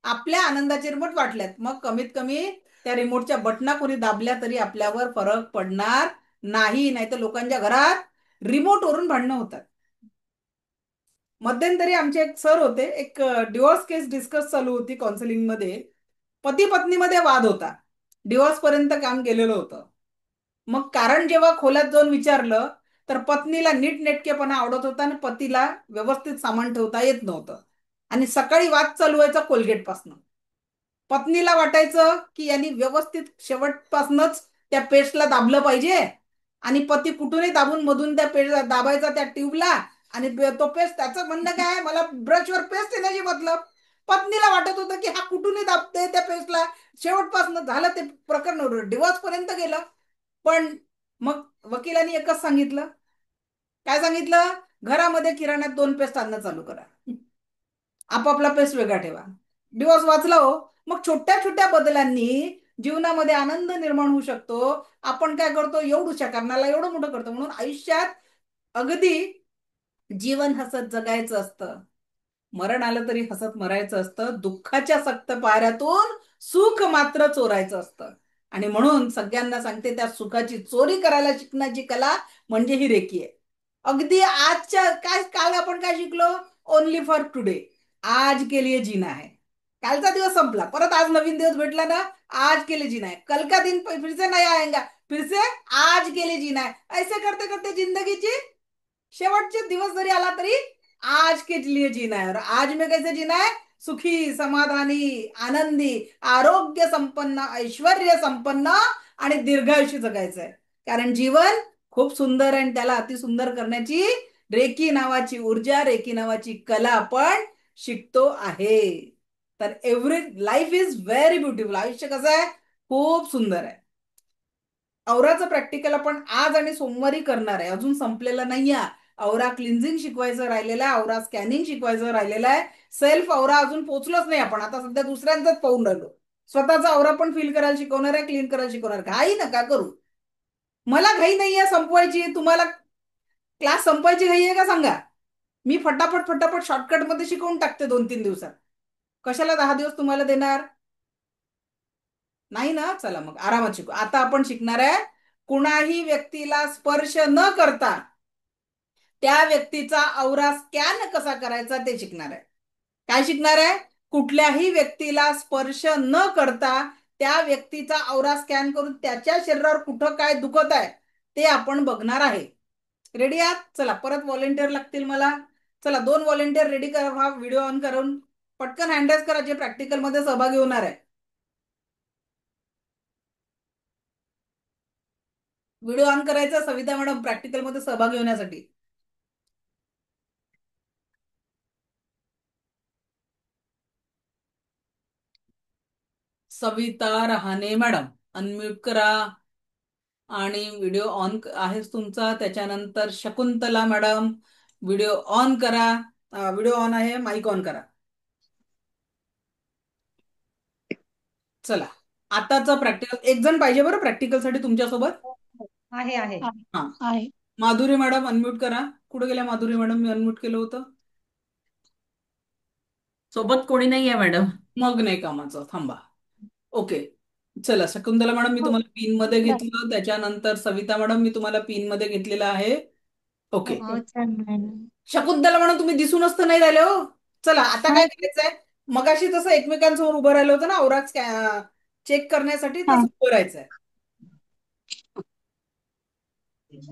आपल्या आनंदाचे रिमोट वाटल्यात. मग कमीत कमी त्या रिमोटच्या बटना कोणी दाबल्या तरी आपल्यावर फरक पडणार नाही. नाहीतर लोकांच्या घरात रिमोटवरून भांडणं होतात. मध्यंतरी आमचे एक सर होते, एक डिवोर्स केस डिस्कस चालू होती काउन्सिलिंग मध्ये. पती पत्नीमध्ये वाद होता, डिवोर्स पर्यंत काम गेलेलं होतं. मग कारण जेव्हा खोलात जाऊन विचारलं तर पत्नीला नीटनेटकेपणा आवडत होता आणि पतीला व्यवस्थित सामान ठेवता येत नव्हतं. आणि सकाळी वाद चालू व्हायचा कोलगेट पासून. पत्नीला वाटायचं की यांनी व्यवस्थित शेवटपासूनच त्या पेस्टला दाबलं पाहिजे, आणि पती कुठूनही दाबून मधून त्या पेस्ट दाबायचा त्या ट्यूबला, आणि तो पेस्ट, त्याचं म्हणणं काय आहे, मला ब्रशवर पेस्ट येण्याची मतलब. पत्नीला वाटत होतं की हा कुठूनही दाबते त्या पेस्टला, शेवटपासून झालं ते प्रकरण डिवोर्स पर्यंत गेलं. पण मग वकिलांनी एकच सांगितलं. काय सांगितलं? घरामध्ये किराण्यात 2 पेस्ट आणणं चालू करा, आपापला पेस्ट वेगळा ठेवा. डिवोर्स वाचला हो. मग छोट्या छोट्या बदलांनी जीवनामध्ये आनंद निर्माण होऊ शकतो. आपण काय करतो, एवढूशा कारणाला एवढं मोठं करतो. म्हणून आयुष्यात अगदी जीवन हसत जगायचं असतं, मरण आलं तरी हसत मरायचं असतं, दुःखाच्या सक्त पाऱ्यातून सुख मात्र चोरायचं असतं. आणि म्हणून सगळ्यांना सांगते, त्या सुखाची चोरी करायला शिकण्याची कला म्हणजे ही रेकी आहे. अगदी आजच्या काय, काल आपण काय शिकलो, ओनली फॉर टुडे, आज के लिए जीना है. कालचा दिवस संपला, परत आज नवीन दिवस भेटला ना, आज के लिए जीना है. कल का दिन फिर से नया आएगा, फिर से आज के लिए जीना है. ऐसे करते करते जिंदगीची शेवटचे दिवस जरी आला तरी आज के लिए जीना है. और आज में कैसे जीना है? सुखी, समाधानी, आनंदी, आरोग्य संपन्न, ऐश्वर्य संपन्न आणि दीर्घायुष्य जगायचं आहे. कारण जीवन खूप सुंदर आहे, आणि त्याला अतिसुंदर करण्याची रेकी नावाची ऊर्जा, रेकी नावाची कला आपण शिकतो आहे. तर every life is very beautiful. आयुष्य कसं आहे? खूप सुंदर आहे. औराचं प्रॅक्टिकल आपण आज आणि सोमवारी करणार आहे, अजून संपलेलं नाहीये. औरा क्लिन्झिंग शिकवायचं राहिलेलं आहे, औरा स्कॅनिंग शिकवायचं राहिलेलं आहे. सेल्फ औरा अजून पोहोचलोच नाही आपण, आता सध्या दुसऱ्यांचाच पाहून राहिलो. स्वतःचा औरा पण फील करायला शिकवणार आहे, क्लीन करायला शिकवणार. घाई नका करू. मला घाई नाहीये संपवायची. तुम्हाला क्लास संपवायची घाई आहे का सांगा? मी फटाफट फटाफट शॉर्टकट मध्ये शिकवून टाकते 2-3 दिवसात. कशाला 10 दिवस तुम्हाला देणार? नाही ना. चला मग आरामात शिकू. आता आपण शिकणार आहे, कुणाही व्यक्तीला स्पर्श न करता त्या व्यक्तीचा औरा स्कॅन कसा करायचा ते शिकणार आहे. काय शिकणार आहे? कुठल्याही व्यक्तीला स्पर्श न करता त्या व्यक्तीचा औरा स्कॅन करून त्याच्या शरीरावर कुठं काय दुखत आहे ते आपण बघणार आहे. रेडी आहात? चला, परत व्हॉलेंटियर लागतील मला. चला, 2 व्हॉलेंटियर रेडी करा. हा व्हिडिओ ऑन करून पटकन हँडरेज करा, जे प्रॅक्टिकल मध्ये सहभागी होणार आहे. व्हिडिओ ऑन करायचा सविता मॅडम, प्रॅक्टिकल मध्ये सहभागी होण्यासाठी. सविता रहाणे मॅडम अनम्यूट करा, आणि व्हिडिओ ऑन आहेच तुमचा. त्याच्यानंतर शकुंतला मॅडम व्हिडिओ ऑन करा. व्हिडिओ ऑन आहे, माईक ऑन करा. चला, आताचा प्रॅक्टिकल एक जण पाहिजे बरं प्रॅक्टिकल साठी तुमच्यासोबत. आहे आहे हा, आहे. माधुरी मॅडम अनम्यूट करा. कुठे गेल्या माधुरी मॅडम? मी अनम्यूट केलं होतं. सोबत कोणी नाही आहे मॅडम. मग नाही कामाचं, थांबा. ओके, चला. शकुंतला मॅडम मी तुम्हाला पिन मध्ये घेतलं, त्याच्यानंतर सविता मॅडम मी तुम्हाला पिन मध्ये घेतलेलं आहे. ओके, शकुंतला मॅडम तुम्ही दिसूनच तर नाही राहिले हो. चला, आता काय करायचंय, मगाशी तसं एकमेकांसमोर उभं राहिलं होतं ना औरा चेक करण्यासाठी, तसं उभं राहायचंय.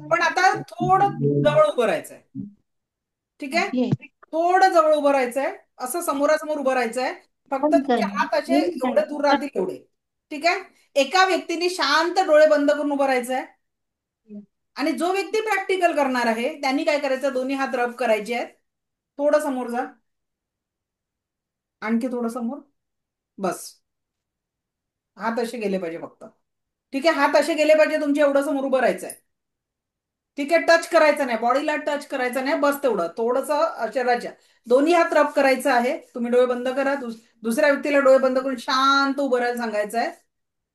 पण आता थोडं जवळ उभं राहायचंय. ठीक आहे, थोडं जवळ उभं राहायचंय, असं समोरासमोर उभं राहायचंय. फक्त तुमचे हात असे एवढे दूर राहतील एवढे. ठीक आहे. एका व्यक्तीने शांत डोळे बंद करून उभं राहायचंय, आणि जो व्यक्ती प्रॅक्टिकल करणार आहे त्यांनी काय करायचं, दोन्ही हात रब करायचे आहेत. थोडं समोर जा, आणखी थोडं समोर, बस. हात असे गेले पाहिजे फक्त. ठीक आहे, हात असे गेले पाहिजे तुमच्या, एवढं समोर उभं राहायचंय. ठीक आहे, टच करायचं नाही, बॉडीला टच करायचं नाही, बस तेवढं. थोडस शरीराच्या दोन्ही हात रब करायचं आहे. तुम्ही डोळे बंद करा. दुसऱ्या व्यक्तीला डोळे बंद करून शांत उभं राहायला सांगायचं आहे.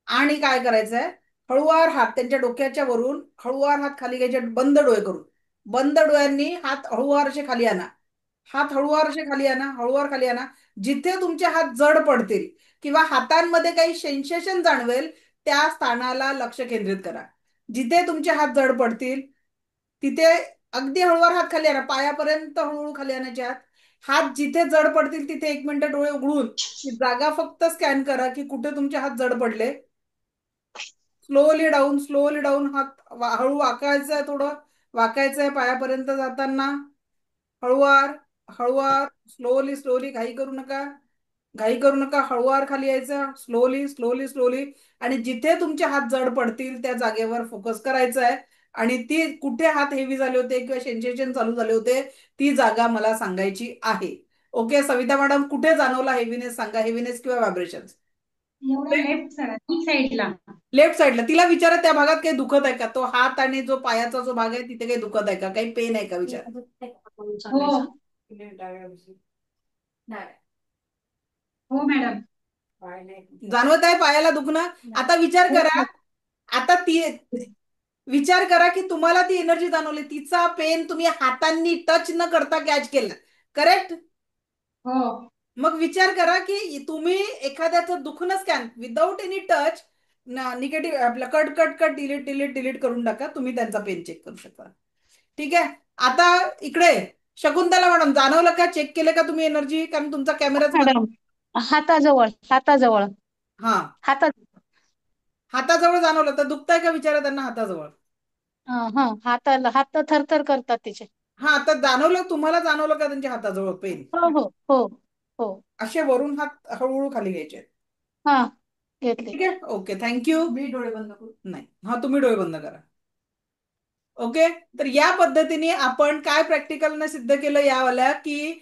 आणि काय करायचंय, हळुवार हात त्यांच्या डोक्याच्या वरून हळुवार हात खाली घ्यायचे, बंद डोळे करून. बंद डोळ्यांनी हात हळुवार असे खाली आणा. हात हळुवार असे खाली आणा, हळुवार खाली आणा. जिथे तुमचे हात जड पडतील किंवा हातांमध्ये काही सेन्सेशन जाणवेल त्या स्थानाला लक्ष केंद्रित करा. जिथे तुमचे हात जड पडतील तिथे अगदी हळुवार हात खाली आणा, पायापर्यंत हळूहळू खाली आणायचे हात. हात जिथे जड पडतील तिथे 1 मिनिट डोळे उघडून ती जागा फक्त स्कॅन करा की कुठे तुमचे हात जड पडले. Slowly down, slowly down. हात हळू वाकायचंय, थोडं वाकायचंय पायापर्यंत जाताना. हळुवार हळुवार, स्लोली स्लोली, घाई करू नका. घाई करू नका, हळूवार खाली यायचं, स्लोली स्लोली स्लोली. आणि जिथे तुमचे हात जड पडतील त्या जागेवर फोकस करायचा आहे. आणि ती कुठे हात हेवी झाले होते किंवा सेन्सेशन चालू झाले होते ती जागा मला सांगायची आहे. ओके सविता मॅडम, कुठे जाणवला हेवीनेस सांगा, हेवीनेस किंवा व्हायब्रेशन. लेफ्ट साईडला. लेफ्ट साईडला. तिला विचारा त्या भागात काही दुखत आहे का, तो हात आणि जो पायाचा जो भाग आहे तिथे काही दुखत आहे का, काही पेन आहे का विचारा. हो हो मॅडम. जाणवत आहे पायाला दुखणं. आता विचार करा, आता ती विचार करा की तुम्हाला ती एनर्जी जाणवली, तिचा पेन तुम्ही हातांनी टच न करता कॅच केला, करेक्ट. हो मग विचार करा की तुम्ही एखाद्याचं दुखणं scan without any touch, negative आपलं cut cut cut delete delete delete करून टाका, तुम्ही त्यांचा पेन चेक करू शकता. ठीक आहे. आता इकडे शकुंतला मॅडम, जाणवलं का, चेक केलं का तुम्ही एनर्जी, कारण तुमचा कॅमेराच मॅडम हाताजवळ हाताजवळ हा हाता हाताजवळ जाणवलं तर दुखताय का विचारा त्यांना हाताजवळ. हाताला हात थरथर करतात तिचे. हा आता जाणवलं, तुम्हाला जाणवलं का त्यांच्या हाताजवळ पेन. हो हो हो हो. असे वरून हात हळूहळू खाली घ्यायचे. हा घेतले. ठीक आहे, ओके थँक्यू. मी डोळे बंद करू नाही, हा तुम्ही डोळे बंद करा. ओके. तर या पद्धतीने आपण काय प्रॅक्टिकलनं सिद्ध केलं यावाल्या, की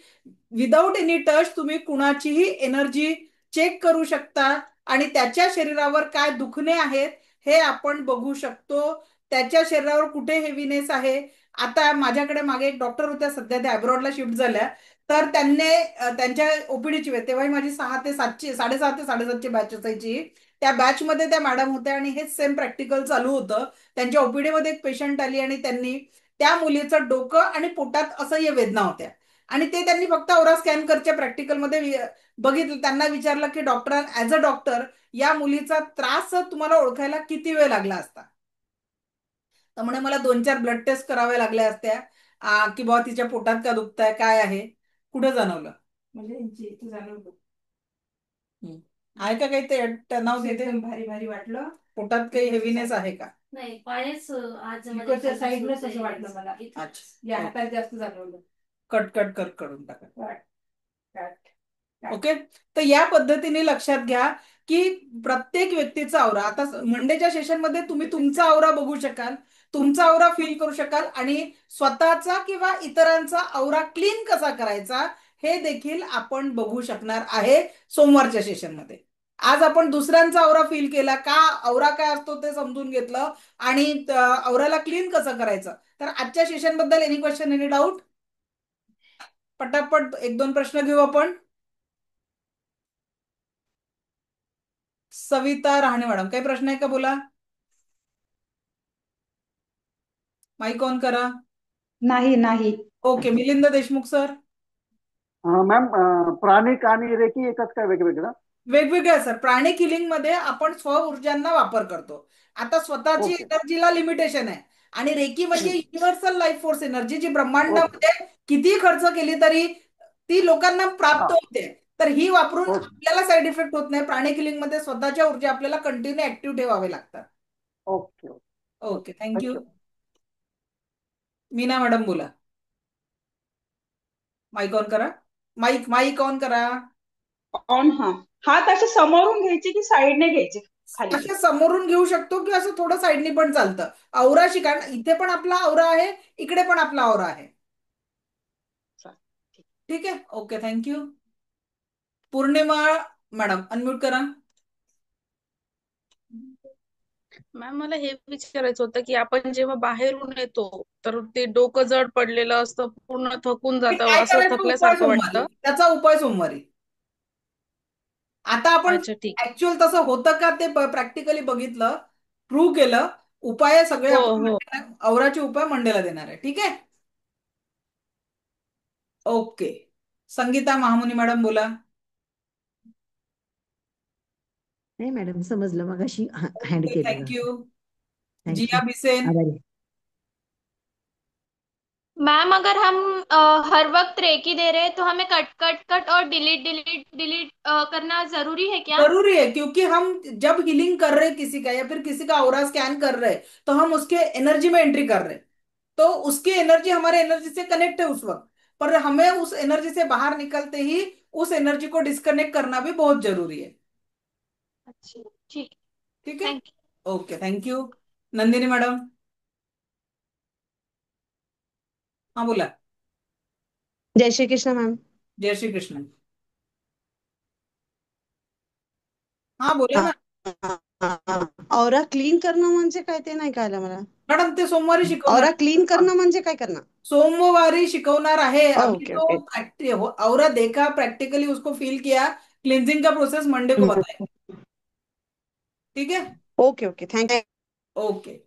विदाऊट एनी टच तुम्ही कुणाचीही एनर्जी चेक करू शकता आणि त्याच्या शरीरावर काय दुखणे आहेत हे आपण बघू शकतो, त्याच्या शरीरावर कुठे हेवीनेस आहे. आता माझ्याकडे मागे एक डॉक्टर होत्या, सध्या त्या अब्रॉडला शिफ्ट झाल्या, तर त्यांनी त्यांच्या ओपीडीची वेळ तेव्हाही माझी 6 ते 7ची 6:30 ते 7:30ची बॅच असायची. त्या बॅचमध्ये त्या मॅडम होत्या आणि हेच सेम प्रॅक्टिकल चालू होतं. त्यांच्या ओपीडी मध्ये एक पेशंट आली आणि त्यांनी त्या मुलीचं डोकं आणि पोटात असह्य वेदना होत्या आणि ते त्यांनी फक्त औरा स्कॅन करच्या प्रॅक्टिकलमध्ये बघितलं. त्यांना विचारलं की डॉक्टर, ऍज अ डॉक्टर या मुलीचा त्रास तुम्हाला ओळखायला किती वेळ लागला असता. तर म्हणे मला 2-4 ब्लड टेस्ट कराव्या लागल्या असत्या, की बाबा तिच्या पोटात का दुखताय, काय आहे. कुठं जाणवलं म्हणजे इथे जाणवलं. आहे का काही ते तणाव तिथे, भारी भारी वाटलं, पोटात काही हेवीनेस आहे का. नाही, पायच आज इकडच्या साईडलाच असं वाटलं मला. अच्छा, या हातात जास्त जाणवलं. कट कट कट करून टाका. ओके. तर या पद्धतीने लक्षात घ्या की प्रत्येक व्यक्तीचा आवरा, आता मंडेच्या सेशनमध्ये तुम्ही तुमचा आवरा बघू शकाल, तुमचा आवरा फील करू शकाल आणि स्वतःचा किंवा इतरांचा आवरा क्लीन कसा करायचा हे देखील आपण बघू शकणार आहे सोमवारच्या सेशनमध्ये. आज आपण दुसऱ्यांचा आवरा फील केला, का आवरा काय असतो ते समजून घेतलं आणि आवराला क्लीन कसं करायचं. तर आजच्या सेशन बद्दल एनी क्वेश्चन, एनी डाऊट. पटापट 1-2 प्रश्न घेऊ आपण. सविता रहाणे मॅडम, काही प्रश्न आहे का, बोला. माईक ऑन करा. नाही नाही. Okay, Milind Deshmukh sir. Ma'am प्राणिक आणि रेकी एकच काय वेगवेगळं. वेगवेगळं सर. प्राणिक हिलिंग मध्ये आपण स्व ऊर्जांना वापर करतो. आता स्वतःची एनर्जीला लिमिटेशन आहे आणि रेकी म्हणजे युनिव्हर्सल लाईफ फोर्स एनर्जी, जी ब्रह्मांडामध्ये किती खर्च केली तरी ती लोकांना प्राप्त होते. तर ही वापरून आपल्याला साईड इफेक्ट होत नाही. प्राणिक हिलिंग मध्ये स्वतःच्या ऊर्जा आपल्याला कंटिन्यू ऍक्टिव्ह ठेवावे लागतात. Okay okay thank you. Meena madam बोला. माईक ऑन करा. माईक ऑन करा. ऑन. हात असे समोरून घ्यायचे की साईडने घ्यायचे खाली. असे समोरून घेऊ शकतो की असं थोडं साईडनी पण चालतं. औराशी, कारण इथे पण आपला औरा आहे, इकडे पण आपला औरा आहे. ठीक आहे, ओके थँक्यू. पौर्णिमा मॅडम अनम्यूट करा. मॅम मला हे विचारायचं होतं की आपण जेव्हा बाहेरून येतो तर ते डोकं जड पडलेलं असतं, पूर्ण थकून जातं, काय असं करायचं, उपाय थकल्यासारखं सोमवारी, वाटतं. त्याचा उपाय सोमवारी. आता आपण अच्छा ठीक. ऍक्च्युअल तसं होतं का ते प्रॅक्टिकली बघितलं, प्रूव्ह केलं. उपाय सगळे हो आपण हो औराचे उपाय मंडेला देणार आहे. ठीक आहे, ओके. संगीता महामुनी मॅडम बोला. नाही मॅडम, समजलं, मगाशी हँड केलेलं. थँक्यू. थँक्यू, जिया बिसेन. आभारी. मैम अगर हम हर वक्त रेकी दे रहे हैं तो हमें कट कट कट और डिलीट डिलीट डिलीट करना जरूरी है क्या? जरूरी है, क्योंकि हम जब हीलिंग कर रहे हैं किसी का या फिर किसी का ऑरा स्कैन कर रहे हैं तो हम उसके एनर्जी में एंट्री कर रहे हैं, तो उसकी एनर्जी हमारे एनर्जी से कनेक्ट है उस वक्त. पर हमें उस एनर्जी से बाहर निकलते ही उस एनर्जी को डिस्कनेक्ट करना भी बहुत जरूरी है। अच्छा ठीक ठीक है, thank okay, thank you. Nandini madam, हा बोला। जय श्री कृष्ण मॅम. जय श्री कृष्ण, हा बोला ना औरा क्लीन करणं म्हणजे काय ते नाही कळलं मला. मॅडम. ते सोमवारी शिकवणार, औरा क्लीन करणं म्हणजे काय करणं? सोमवारी शिकवणार आहे। अभी ओके तो ओके. औरा देखा, प्रैक्टिकली उसको फील किया, क्लिनजिंग का प्रोसेस मंडे को बताएंगे। ठीक है, ओके ओके थँक्यू. ओके।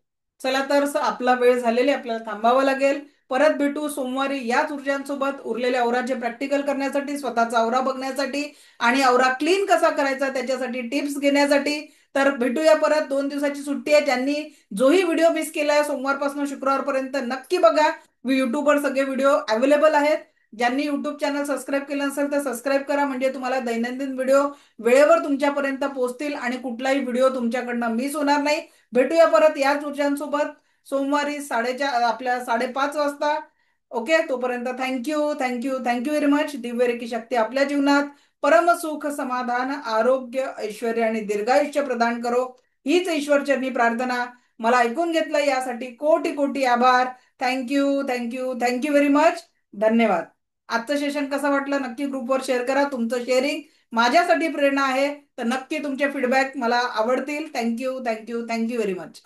चला तर आपला वेळ झालेला आहे, आपल्याला थांबावं लागेल। परत भेटू सोमवारी याच ऊर्जांसोबत, उरलेल्या औराचे प्रॅक्टिकल करण्यासाठी, स्वतःचा औरा बघण्यासाठी आणि औरा क्लीन कसा करायचा त्याच्यासाठी टिप्स घेण्यासाठी। तर भेटूया परत, 2 दिवसाची सुट्टी आहे। ज्यांनी जोही व्हिडिओ मिस केलाय सोमवारपासून शुक्रवारपर्यंत नक्की बघा, युट्यूबवर सगळे व्हिडिओ अवेलेबल आहेत। ज्यांनी युट्यूब चॅनल सबस्क्राईब केलं नसेल तर सबस्क्राईब करा, म्हणजे तुम्हाला दैनंदिन व्हिडिओ वेळेवर तुमच्यापर्यंत पोहोचतील आणि कुठलाही व्हिडिओ तुमच्याकडनं मिस होणार नाही। भेटूया परत याच ऊर्जांसोबत सोमवारी आपल्या 5:30 वाजता। ओके, तोपर्यंत thank you thank you thank you very much. Divya रेखी शक्ती आपल्या जीवनात परम सुख, समाधान, आरोग्य, ऐश्वर्य आणि दीर्घायुष्य प्रदान करो, हीच ईश्वरचरणी प्रार्थना। मला ऐकून घेतलं यासाठी कोटी कोटी आभार। Thank you thank you thank you very much, धन्यवाद। आजचं सेशन कसं वाटलं नक्की ग्रुपवर शेअर करा, तुमचं शेअरिंग माझ्यासाठी प्रेरणा आहे, तर नक्की तुमचे फीडबॅक मला आवडतील। Thank you thank you thank you very much.